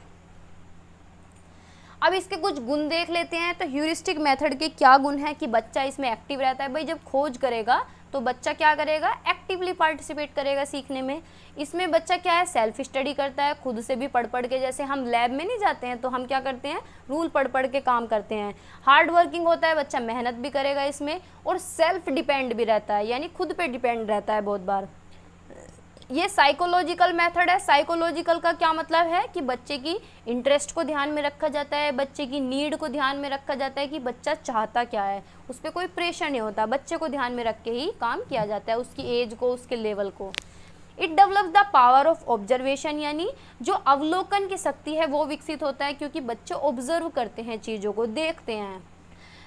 अब इसके कुछ गुण देख लेते हैं। तो ह्यूरिस्टिक मेथड के क्या गुण हैं कि बच्चा इसमें एक्टिव रहता है। भाई जब खोज करेगा तो बच्चा क्या करेगा, एक्टिवली पार्टिसिपेट करेगा सीखने में। इसमें बच्चा क्या है, सेल्फ स्टडी करता है, खुद से भी पढ़ पढ़ के, जैसे हम लैब में नहीं जाते हैं तो हम क्या करते हैं, रूल पढ़ पढ़ के काम करते हैं। हार्ड वर्किंग होता है, बच्चा मेहनत भी करेगा इसमें, और सेल्फ डिपेंड भी रहता है, यानी खुद पे डिपेंड रहता है बहुत बार। ये साइकोलॉजिकल मेथड है। साइकोलॉजिकल का क्या मतलब है कि बच्चे की इंटरेस्ट को ध्यान में रखा जाता है, बच्चे की नीड को ध्यान में रखा जाता है कि बच्चा चाहता क्या है, उस पर कोई प्रेशर नहीं होता, बच्चे को ध्यान में रख के ही काम किया जाता है, उसकी एज को, उसके लेवल को। It develops the power of observation, यानी जो अवलोकन की शक्ति है वो विकसित होता है क्योंकि बच्चे ऑब्जर्व करते हैं, चीज़ों को देखते हैं।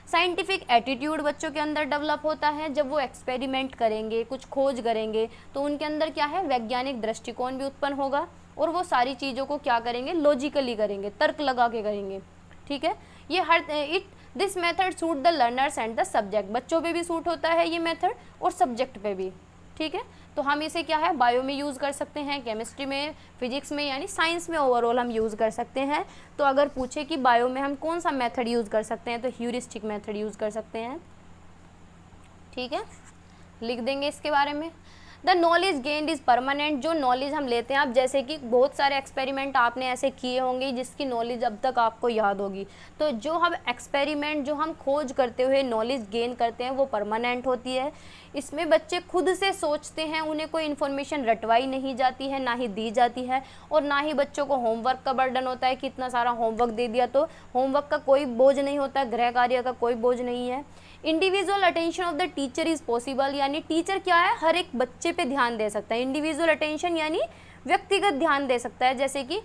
साइंटिफिक एटीट्यूड बच्चों के अंदर डेवलप होता है, जब वो एक्सपेरिमेंट करेंगे, कुछ खोज करेंगे तो उनके अंदर क्या है, वैज्ञानिक दृष्टिकोण भी उत्पन्न होगा। और वो सारी चीज़ों को क्या करेंगे, लॉजिकली करेंगे, तर्क लगा के करेंगे। ठीक है, ये this method suit the learners and the subject, बच्चों पे भी सूट होता है ये मेथड और सब्जेक्ट पे भी। ठीक है, तो हम इसे क्या है, बायो में यूज़ कर सकते हैं, केमिस्ट्री में, फिजिक्स में, यानी साइंस में ओवरऑल हम यूज़ कर सकते हैं। तो अगर पूछे कि बायो में हम कौन सा मेथड यूज़ कर सकते हैं, तो ह्यूरिस्टिक मेथड यूज़ कर सकते हैं। ठीक है, लिख देंगे इसके बारे में। The knowledge gained is permanent, जो नॉलेज हम लेते हैं, आप जैसे कि बहुत सारे एक्सपेरिमेंट आपने ऐसे किए होंगे जिसकी नॉलेज अब तक आपको याद होगी, तो जो हम एक्सपेरिमेंट, जो हम खोज करते हुए नॉलेज गेन करते हैं, वो परमानेंट होती है। इसमें बच्चे खुद से सोचते हैं, उन्हें कोई इन्फॉर्मेशन रटवाई नहीं जाती है, ना ही दी जाती है, और ना ही बच्चों को होमवर्क का बर्डन होता है कि इतना सारा होमवर्क दे दिया, तो होमवर्क का कोई बोझ नहीं होता, गृह कार्य का कोई बोझ नहीं है। Individual attention of the teacher is possible, यानी टीचर क्या है, हर एक बच्चे पे ध्यान दे सकता है। इंडिविजुअल अटेंशन यानी व्यक्तिगत ध्यान दे सकता है, जैसे कि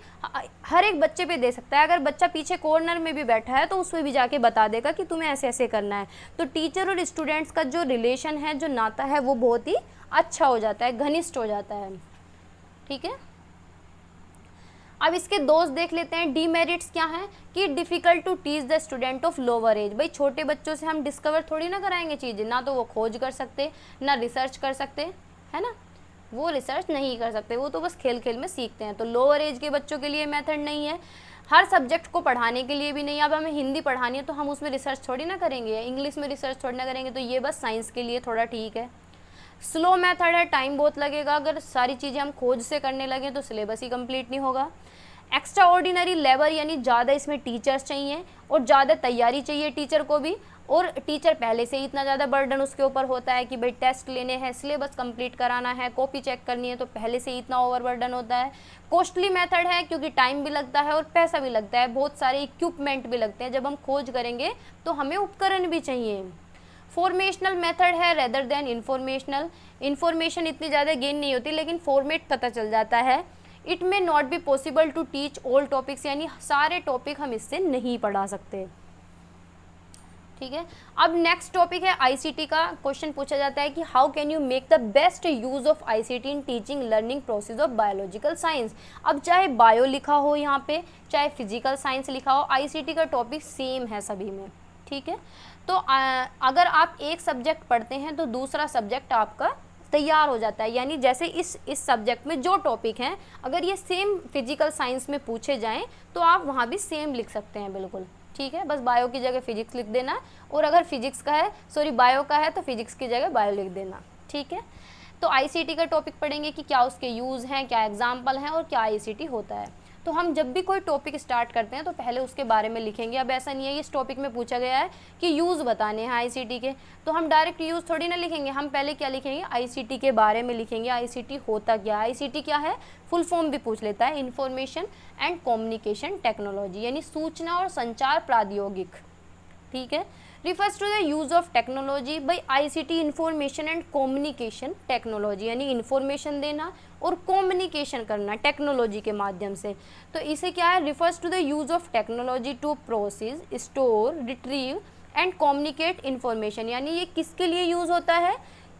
हर एक बच्चे पे दे सकता है। अगर बच्चा पीछे कॉर्नर में भी बैठा है तो उसमें भी जाके बता देगा कि तुम्हें ऐसे ऐसे करना है। तो टीचर और स्टूडेंट्स का जो रिलेशन है, जो नाता है, वो बहुत ही अच्छा हो जाता है, घनिष्ठ हो जाता है। ठीक है, अब इसके दोस्त देख लेते हैं। डीमेरिट्स क्या हैं कि difficult to teach the student of lower age, भाई छोटे बच्चों से हम डिस्कवर थोड़ी ना कराएंगे चीज़ें, ना तो वो खोज कर सकते, ना रिसर्च कर सकते, है ना, वो रिसर्च नहीं कर सकते, वो तो बस खेल खेल में सीखते हैं। तो लोअर एज के बच्चों के लिए मेथड नहीं है, हर सब्जेक्ट को पढ़ाने के लिए भी नहीं। अब हमें हिंदी पढ़ानी है तो हम उसमें रिसर्च थोड़ी ना करेंगे, इंग्लिश में रिसर्च थोड़ी ना करेंगे, तो ये बस साइंस के लिए थोड़ा ठीक है। स्लो मेथड है, टाइम बहुत लगेगा, अगर सारी चीज़ें हम खोज से करने लगें तो सिलेबस ही कंप्लीट नहीं होगा। एक्स्ट्रा ऑर्डिनरी लेबर, यानी ज़्यादा इसमें टीचर्स चाहिए और ज़्यादा तैयारी चाहिए टीचर को भी, और टीचर पहले से ही इतना ज़्यादा बर्डन उसके ऊपर होता है कि भाई टेस्ट लेने हैं, सिलेबस कंप्लीट कराना है, कॉपी चेक करनी है, तो पहले से ही इतना ओवर बर्डन होता है। कॉस्टली मेथड है क्योंकि टाइम भी लगता है और पैसा भी लगता है, बहुत सारे इक्विपमेंट भी लगते हैं, जब हम खोज करेंगे तो हमें उपकरण भी चाहिए। फॉर्मेशनल मेथड है रेदर देन इन्फॉर्मेशनल, इन्फॉर्मेशन इतनी ज़्यादा गेन नहीं होती लेकिन फॉर्मेट पता चल जाता है। It may not be possible to teach all topics, यानी सारे टॉपिक हम इससे नहीं पढ़ा सकते। ठीक है, अब नेक्स्ट टॉपिक है आईसीटी का। क्वेश्चन पूछा जाता है कि how can you make the best use of ICT in teaching learning process of biological science. अब चाहे बायो लिखा हो यहाँ पे, चाहे फिजिकल साइंस लिखा हो, आईसीटी का टॉपिक सेम है सभी में। ठीक है, तो अगर आप एक सब्जेक्ट पढ़ते हैं तो दूसरा सब्जेक्ट आपका तैयार हो जाता है, यानी जैसे इस सब्जेक्ट में जो टॉपिक हैं, अगर ये सेम फिजिकल साइंस में पूछे जाएं तो आप वहाँ भी सेम लिख सकते हैं बिल्कुल। ठीक है, बस बायो की जगह फिजिक्स लिख देना, और अगर फिजिक्स का है बायो का है तो फिजिक्स की जगह बायो लिख देना। ठीक है, तो आईसीटी का टॉपिक पढ़ेंगे कि क्या उसके यूज़ हैं, क्या एग्जाम्पल हैं और क्या आईसीटी होता है। तो हम जब भी कोई टॉपिक स्टार्ट करते हैं तो पहले उसके बारे में लिखेंगे। अब ऐसा नहीं है इस टॉपिक में पूछा गया है कि यूज़ बताने हैं आईसीटी के, तो हम डायरेक्ट यूज़ थोड़ी ना लिखेंगे, हम पहले क्या लिखेंगे, आईसीटी के बारे में लिखेंगे। आईसीटी होता क्या है, आईसीटी क्या है, फुल फॉर्म भी पूछ लेता है, इंफॉर्मेशन एंड कम्युनिकेशन टेक्नोलॉजी, यानी सूचना और संचार प्रौद्योगिक। ठीक है, refers to the use of technology by ICT information and communication technology, यानी इंफॉर्मेशन देना और कम्युनिकेशन करना टेक्नोलॉजी के माध्यम से। तो इसे क्या है, refers to the use of technology to process, store, retrieve and communicate information, यानी ये किसके लिए यूज़ होता है,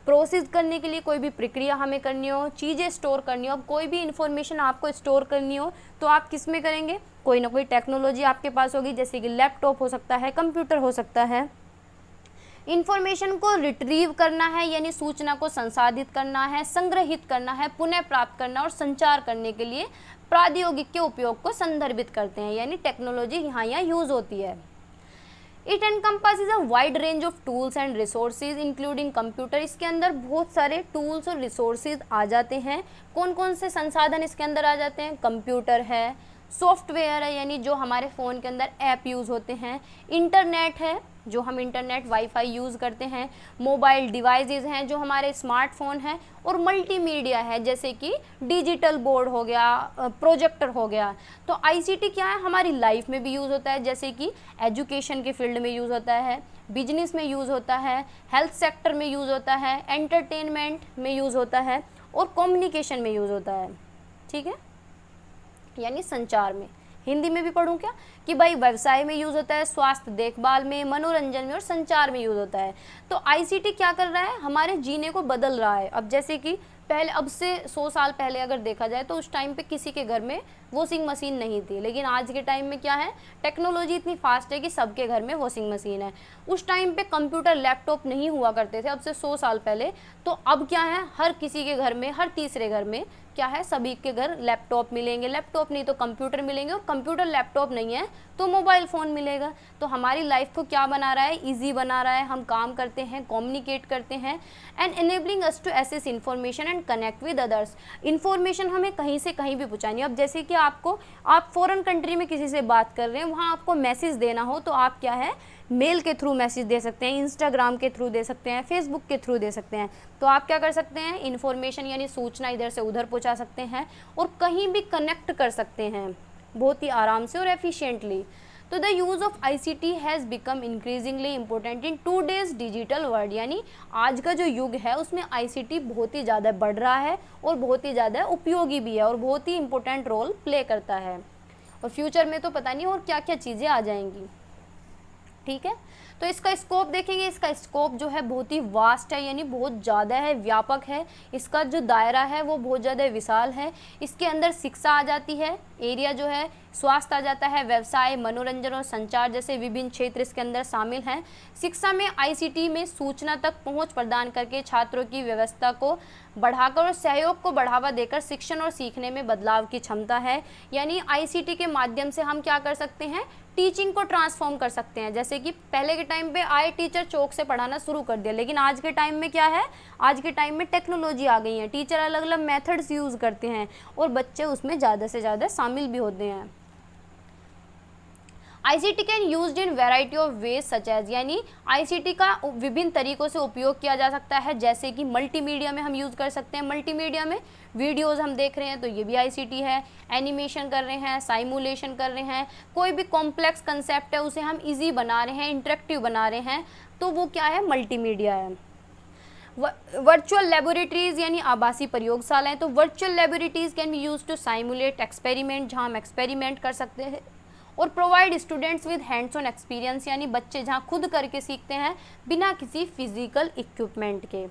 प्रोसेस करने के लिए, कोई भी प्रक्रिया हमें करनी हो, चीज़ें स्टोर करनी हो, कोई भी इन्फॉर्मेशन आपको स्टोर करनी हो तो आप किस में करेंगे, कोई ना कोई टेक्नोलॉजी आपके पास होगी, जैसे कि लैपटॉप हो सकता है, कंप्यूटर हो सकता है। इन्फॉर्मेशन को रिट्रीव करना है, यानी सूचना को संसाधित करना है, संग्रहित करना है, पुनः प्राप्त करना और संचार करने के लिए प्रौद्योगिक के उपयोग को संदर्भित करते हैं, यानी टेक्नोलॉजी यहाँ यूज़ होती है। It encompasses a wide range of tools and resources including computer, इसके अंदर बहुत सारे टूल्स और रिसोर्सेज आ जाते हैं। कौन कौन से संसाधन इसके अंदर आ जाते हैं, कंप्यूटर है, सॉफ्टवेयर है, यानी जो हमारे फ़ोन के अंदर ऐप यूज़ होते हैं, इंटरनेट है, जो हम इंटरनेट वाईफाई यूज़ करते हैं, मोबाइल डिवाइसेस हैं जो हमारे स्मार्टफोन हैं, और मल्टीमीडिया है जैसे कि डिजिटल बोर्ड हो गया, प्रोजेक्टर हो गया। तो आईसीटी क्या है, हमारी लाइफ में भी यूज़ होता है, जैसे कि एजुकेशन के फील्ड में यूज़ होता है, बिजनेस में यूज़ होता है, हेल्थ सेक्टर में यूज़ होता है, एंटरटेनमेंट में यूज़ होता है और कम्युनिकेशन में यूज़ होता है। ठीक है, यानी संचार में। हिंदी में भी पढ़ूँ क्या, कि भाई व्यवसाय में यूज़ होता है, स्वास्थ्य देखभाल में, मनोरंजन में और संचार में यूज़ होता है। तो आईसीटी क्या कर रहा है, हमारे जीने को बदल रहा है। अब जैसे कि पहले, अब से 100 साल पहले अगर देखा जाए तो उस टाइम पे किसी के घर में वॉशिंग मशीन नहीं थी, लेकिन आज के टाइम में क्या है, टेक्नोलॉजी इतनी फास्ट है कि सबके घर में वॉशिंग मशीन है। उस टाइम पे कंप्यूटर लैपटॉप नहीं हुआ करते थे, अब से 100 साल पहले। तो अब क्या है, हर किसी के घर में, हर तीसरे घर में क्या है, सभी के घर लैपटॉप मिलेंगे, लैपटॉप नहीं तो कंप्यूटर मिलेंगे, और कंप्यूटर लैपटॉप नहीं है तो मोबाइल फ़ोन मिलेगा। तो हमारी लाइफ को क्या बना रहा है, इजी बना रहा है। हम काम करते हैं, कम्युनिकेट करते हैं, and enabling us to access information and connect with others. Information हमें कहीं से कहीं भी पहुँचानी है। अब जैसे कि आप फॉरेन कंट्री में किसी से बात कर रहे हैं, वहाँ आपको मैसेज देना हो तो आप क्या है, मेल के थ्रू मैसेज दे सकते हैं, इंस्टाग्राम के थ्रू दे सकते हैं, फेसबुक के थ्रू दे सकते हैं। तो आप क्या कर सकते हैं, इन्फॉर्मेशन यानी सूचना इधर से उधर पहुंचा सकते हैं और कहीं भी कनेक्ट कर सकते हैं बहुत ही आराम से और एफिशिएंटली। तो the use of ICT has become increasingly important in today's digital world, यानी आज का जो युग है उसमें आईसीटी बहुत ही ज़्यादा बढ़ रहा है और बहुत ही ज़्यादा उपयोगी भी है और बहुत ही इम्पोर्टेंट रोल प्ले करता है। और फ्यूचर में तो पता नहीं और क्या क्या चीज़ें आ जाएंगी। ठीक है, तो इसका स्कोप देखेंगे, इसका स्कोप जो है बहुत ही वास्ट है, यानी बहुत ज़्यादा है, व्यापक है। इसका जो दायरा है वो बहुत ज़्यादा विशाल है। इसके अंदर शिक्षा आ जाती है, एरिया जो है, स्वास्थ्य आ जाता है, व्यवसाय, मनोरंजन और संचार जैसे विभिन्न क्षेत्र इसके अंदर शामिल हैं। शिक्षा में आईसीटी में सूचना तक पहुंच प्रदान करके छात्रों की व्यवस्था को बढ़ाकर और सहयोग को बढ़ावा देकर शिक्षण और सीखने में बदलाव की क्षमता है। यानी आईसीटी के माध्यम से हम क्या कर सकते हैं, टीचिंग को ट्रांसफॉर्म कर सकते हैं। जैसे कि पहले के टाइम पे आए टीचर चौक से पढ़ाना शुरू कर दिया, लेकिन आज के टाइम में क्या है, आज के टाइम में टेक्नोलॉजी आ गई है, टीचर अलग अलग मेथड्स यूज़ करते हैं और बच्चे उसमें ज़्यादा से ज़्यादा शामिल भी होते हैं। ICT can used in variety of ways such as, यानी आईसीटी का विभिन्न तरीकों से उपयोग किया जा सकता है। जैसे कि मल्टीमीडिया में हम यूज़ कर सकते हैं, मल्टीमीडिया में वीडियोस हम देख रहे हैं तो ये भी आईसीटी है, एनिमेशन कर रहे हैं, साइमुलेशन कर रहे हैं, कोई भी कॉम्प्लेक्स कंसेप्ट है उसे हम इजी बना रहे हैं, इंटरेक्टिव बना रहे हैं, तो वो क्या है, मल्टीमीडिया है। वर्चुअल लेबोरेटरीज यानी आभासी प्रयोगशालाएं, तो virtual laboratories can be use to simulate experiment, जहाँ हम एक्सपेरिमेंट कर सकते हैं। और provide students with hands on experience, यानी बच्चे जहाँ खुद करके सीखते हैं बिना किसी फिजिकल इक्विपमेंट के।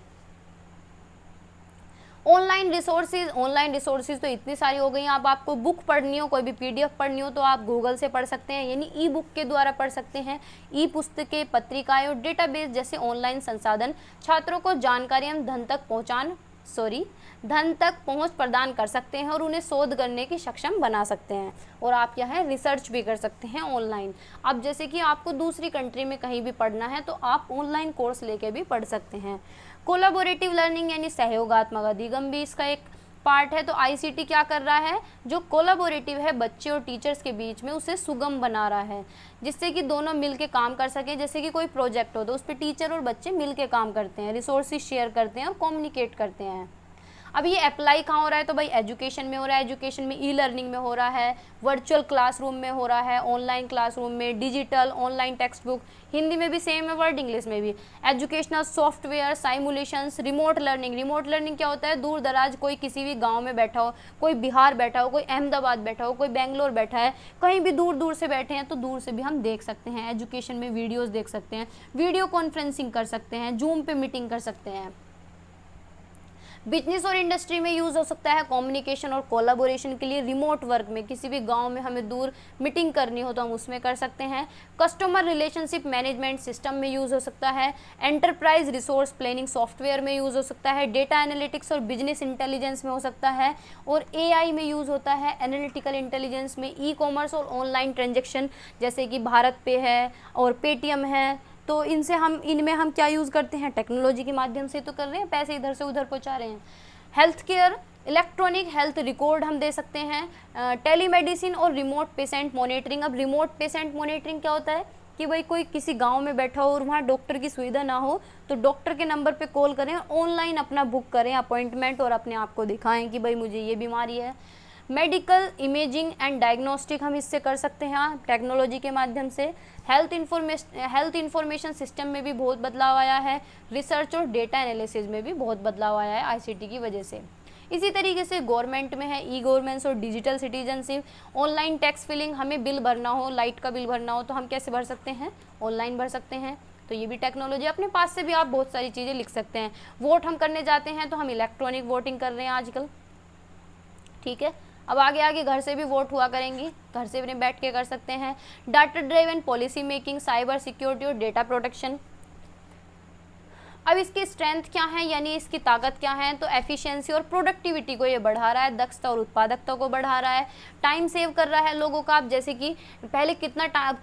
ऑनलाइन रिसोर्सेज तो इतनी सारी हो गई हैं। अब आपको बुक पढ़नी हो, कोई भी पीडीएफ पढ़नी हो तो आप गूगल से पढ़ सकते हैं, यानी ई बुक के द्वारा पढ़ सकते हैं। ई पुस्तकें, पत्रिकाएं और डेटाबेस जैसे ऑनलाइन संसाधन छात्रों को जानकारी एवं धन तक पहुंच प्रदान कर सकते हैं और उन्हें शोध करने की सक्षम बना सकते हैं। और आप क्या है, रिसर्च भी कर सकते हैं ऑनलाइन। अब जैसे कि आपको दूसरी कंट्री में कहीं भी पढ़ना है तो आप ऑनलाइन कोर्स लेके भी पढ़ सकते हैं। कोलाबोरेटिव लर्निंग यानी सहयोगात्मक अधिगम भी इसका एक पार्ट है। तो आईसीटी क्या कर रहा है, जो कोलाबोरेटिव है बच्चे और टीचर्स के बीच में, उसे सुगम बना रहा है, जिससे कि दोनों मिलके काम कर सके। जैसे कि कोई प्रोजेक्ट हो तो उस पर टीचर और बच्चे मिलके काम करते हैं, रिसोर्सेज शेयर करते हैं और कम्युनिकेट करते हैं। अब ये अप्लाई कहाँ हो रहा है, तो भाई एजुकेशन में हो रहा है। एजुकेशन में ई लर्निंग में हो रहा है, वर्चुअल क्लासरूम में हो रहा है, ऑनलाइन क्लासरूम में, digital online text book, Hindi में भी सेम है, वर्ड इंग्लिश में भी, educational software, simulations, remote learning. Remote learning क्या होता है, दूर दराज कोई किसी भी गाँव में बैठा हो, कोई बिहार बैठा हो, कोई अहमदाबाद बैठा हो, कोई बेंगलोर बैठा है, कहीं भी दूर दूर से बैठे हैं तो दूर से भी हम देख सकते हैं। एजुकेशन में वीडियोज़ देख सकते हैं, वीडियो कॉन्फ्रेंसिंग कर सकते हैं, जूम पे मीटिंग कर सकते हैं। बिजनेस और इंडस्ट्री में यूज़ हो सकता है कम्युनिकेशन और कोलैबोरेशन के लिए। रिमोट वर्क में किसी भी गांव में हमें दूर मीटिंग करनी हो तो हम उसमें कर सकते हैं। कस्टमर रिलेशनशिप मैनेजमेंट सिस्टम में यूज़ हो सकता है। एंटरप्राइज रिसोर्स प्लानिंग सॉफ्टवेयर में यूज़ हो सकता है। डेटा एनालिटिक्स और बिजनेस इंटेलिजेंस में हो सकता है। और एआई में यूज़ होता है। एनालिटिकल इंटेलिजेंस में ई कॉमर्स और ऑनलाइन ट्रांजेक्शन जैसे कि भारत पे है और पेटीएम है, तो इनमें हम क्या यूज़ करते हैं, टेक्नोलॉजी के माध्यम से तो कर रहे हैं, पैसे इधर से उधर पहुंचा रहे हैं। Health care, electronic health record हम दे सकते हैं। टेलीमेडिसिन और रिमोट पेशेंट मॉनिटरिंग। अब रिमोट पेशेंट मॉनिटरिंग क्या होता है कि भाई कोई किसी गांव में बैठा हो और वहाँ डॉक्टर की सुविधा ना हो तो डॉक्टर के नंबर पे कॉल करें, ऑनलाइन अपना बुक करें अपॉइंटमेंट और अपने आप को दिखाएं कि भाई मुझे ये बीमारी है। मेडिकल इमेजिंग एंड डायग्नोस्टिक हम इससे कर सकते हैं टेक्नोलॉजी के माध्यम से। हेल्थ इंफॉर्मेशन सिस्टम में भी बहुत बदलाव आया है। रिसर्च और डेटा एनालिसिस में भी बहुत बदलाव आया है आईसीटी की वजह से। इसी तरीके से गवर्नमेंट में है ई गवर्नेंस और digital citizenship, online tax filling, हमें बिल भरना हो, लाइट का बिल भरना हो तो हम कैसे भर सकते हैं, ऑनलाइन भर सकते हैं, तो ये भी टेक्नोलॉजी। अपने पास से भी आप बहुत सारी चीज़ें लिख सकते हैं। वोट हम करने जाते हैं तो हम इलेक्ट्रॉनिक वोटिंग कर रहे हैं आजकल, ठीक है। अब आगे आगे घर से भी वोट हुआ करेंगी, घर से भी बैठ के कर सकते हैं। Data driven policy making, cyber security और डेटा प्रोटेक्शन। अब इसकी स्ट्रेंथ क्या है, यानी इसकी ताकत क्या है, तो एफिशिएंसी और प्रोडक्टिविटी को ये बढ़ा रहा है, दक्षता और उत्पादकता को बढ़ा रहा है, टाइम सेव कर रहा है लोगों का। अब जैसे कि पहले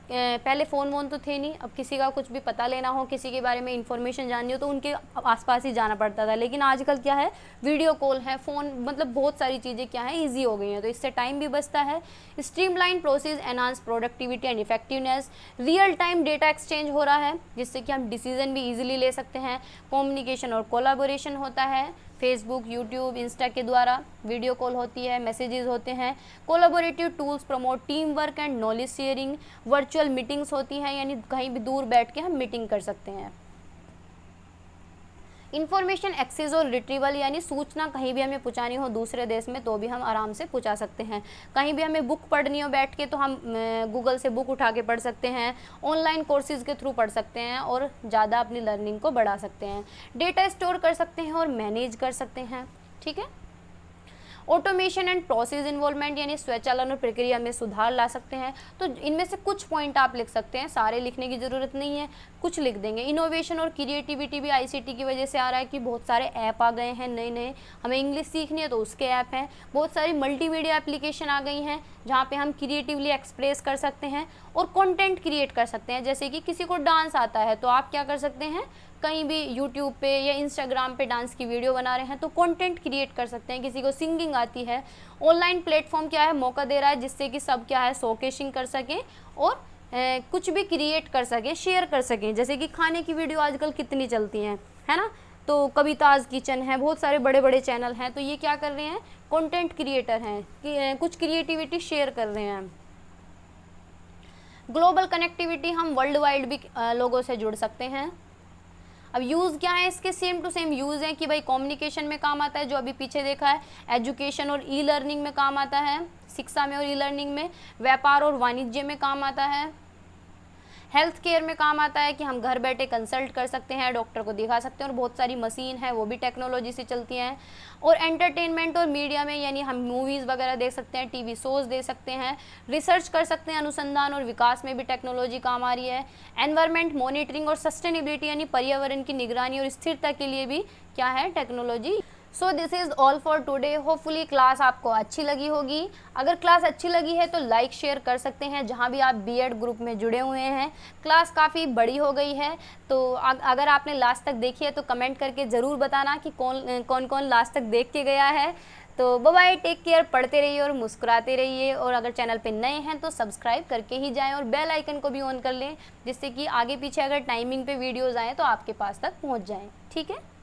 पहले फ़ोन वोन तो थे नहीं, अब किसी का कुछ भी पता लेना हो, किसी के बारे में इंफॉर्मेशन जाननी हो तो उनके आसपास ही जाना पड़ता था, लेकिन आजकल क्या है, वीडियो कॉल है, फ़ोन, मतलब बहुत सारी चीज़ें क्या है ईजी हो गई हैं, तो इससे टाइम भी बचता है। Streamline process enhance productivity and effectiveness, real time data exchange हो रहा है जिससे कि हम डिसीजन भी ईजिली ले सकते हैं। कम्युनिकेशन और कोलैबोरेशन होता है, फेसबुक, यूट्यूब, इंस्टा के द्वारा वीडियो कॉल होती है, मैसेजेस होते हैं। Collaborative tools promote team work and knowledge sharing. Virtual meetings होती हैं, यानी कहीं भी दूर बैठ के हम मीटिंग कर सकते हैं। इन्फॉर्मेशन एक्सेस और रिट्रीवल, यानी सूचना कहीं भी हमें पहुँचानी हो दूसरे देश में तो भी हम आराम से पहुँचा सकते हैं। कहीं भी हमें बुक पढ़नी हो बैठ के तो हम गूगल से बुक उठा के पढ़ सकते हैं, ऑनलाइन कोर्सेज़ के थ्रू पढ़ सकते हैं और ज़्यादा अपनी लर्निंग को बढ़ा सकते हैं। डेटा स्टोर कर सकते हैं और मैनेज कर सकते हैं, ठीक है। ऑटोमेशन एंड प्रोसेस इन्वॉल्वमेंट, यानी स्वचालन और प्रक्रिया में सुधार ला सकते हैं। तो इनमें से कुछ पॉइंट आप लिख सकते हैं, सारे लिखने की ज़रूरत नहीं है, कुछ लिख देंगे। इनोवेशन और क्रिएटिविटी भी आईसीटी की वजह से आ रहा है कि बहुत सारे ऐप आ गए हैं नए नए, हमें इंग्लिश सीखनी है तो उसके ऐप हैं। बहुत सारी मल्टीमीडिया एप्लीकेशन आ गई हैं जहाँ पे हम क्रिएटिवली एक्सप्रेस कर सकते हैं और कंटेंट क्रिएट कर सकते हैं। जैसे कि किसी को डांस आता है तो आप क्या कर सकते हैं, कहीं भी यूट्यूब पे या इंस्टाग्राम पे डांस की वीडियो बना रहे हैं तो कंटेंट क्रिएट कर सकते हैं। किसी को सिंगिंग आती है, ऑनलाइन प्लेटफॉर्म क्या है, मौका दे रहा है जिससे कि सब क्या है शोकेसिंग कर सकें और कुछ भी क्रिएट कर सकें, शेयर कर सकें। जैसे कि खाने की वीडियो आजकल कितनी चलती हैं, है ना, तो कविताज किचन है, बहुत सारे बड़े बड़े चैनल हैं, तो ये क्या कर रहे हैं, कंटेंट क्रिएटर हैं कि कुछ क्रिएटिविटी शेयर कर रहे हैं। ग्लोबल कनेक्टिविटी, हम वर्ल्ड वाइड भी लोगों से जुड़ सकते हैं। अब यूज़ क्या है इसके, सेम टू सेम यूज़ है कि भाई कम्युनिकेशन में काम आता है जो अभी पीछे देखा है, एजुकेशन और ई लर्निंग में काम आता है, शिक्षा में और ई लर्निंग में, व्यापार और वाणिज्य में काम आता है, हेल्थ केयर में काम आता है कि हम घर बैठे कंसल्ट कर सकते हैं, डॉक्टर को दिखा सकते हैं और बहुत सारी मशीन है वो भी टेक्नोलॉजी से चलती हैं। और एंटरटेनमेंट और मीडिया में, यानी हम मूवीज़ वगैरह देख सकते हैं, टीवी शोज़ देख सकते हैं, रिसर्च कर सकते हैं, अनुसंधान और विकास में भी टेक्नोलॉजी काम आ रही है। एनवायरनमेंट मॉनिटरिंग और सस्टेनेबिलिटी, यानी पर्यावरण की निगरानी और स्थिरता के लिए भी क्या है, technology. So this is all for today. Hopefully class आपको अच्छी लगी होगी। अगर क्लास अच्छी लगी है तो लाइक शेयर कर सकते हैं जहां भी आप बीएड ग्रुप में जुड़े हुए हैं। क्लास काफ़ी बड़ी हो गई है तो अगर आपने लास्ट तक देखी है तो कमेंट करके ज़रूर बताना कि कौन कौन लास्ट तक देख के गया है। तो बाय बाय, टेक केयर, पढ़ते रहिए और मुस्कुराते रहिए। और अगर चैनल पे नए हैं तो सब्सक्राइब करके ही जाएं और बेल आइकन को भी ऑन कर लें जिससे कि आगे पीछे अगर टाइमिंग पे वीडियोज़ आएँ तो आपके पास तक पहुँच जाएँ, ठीक है।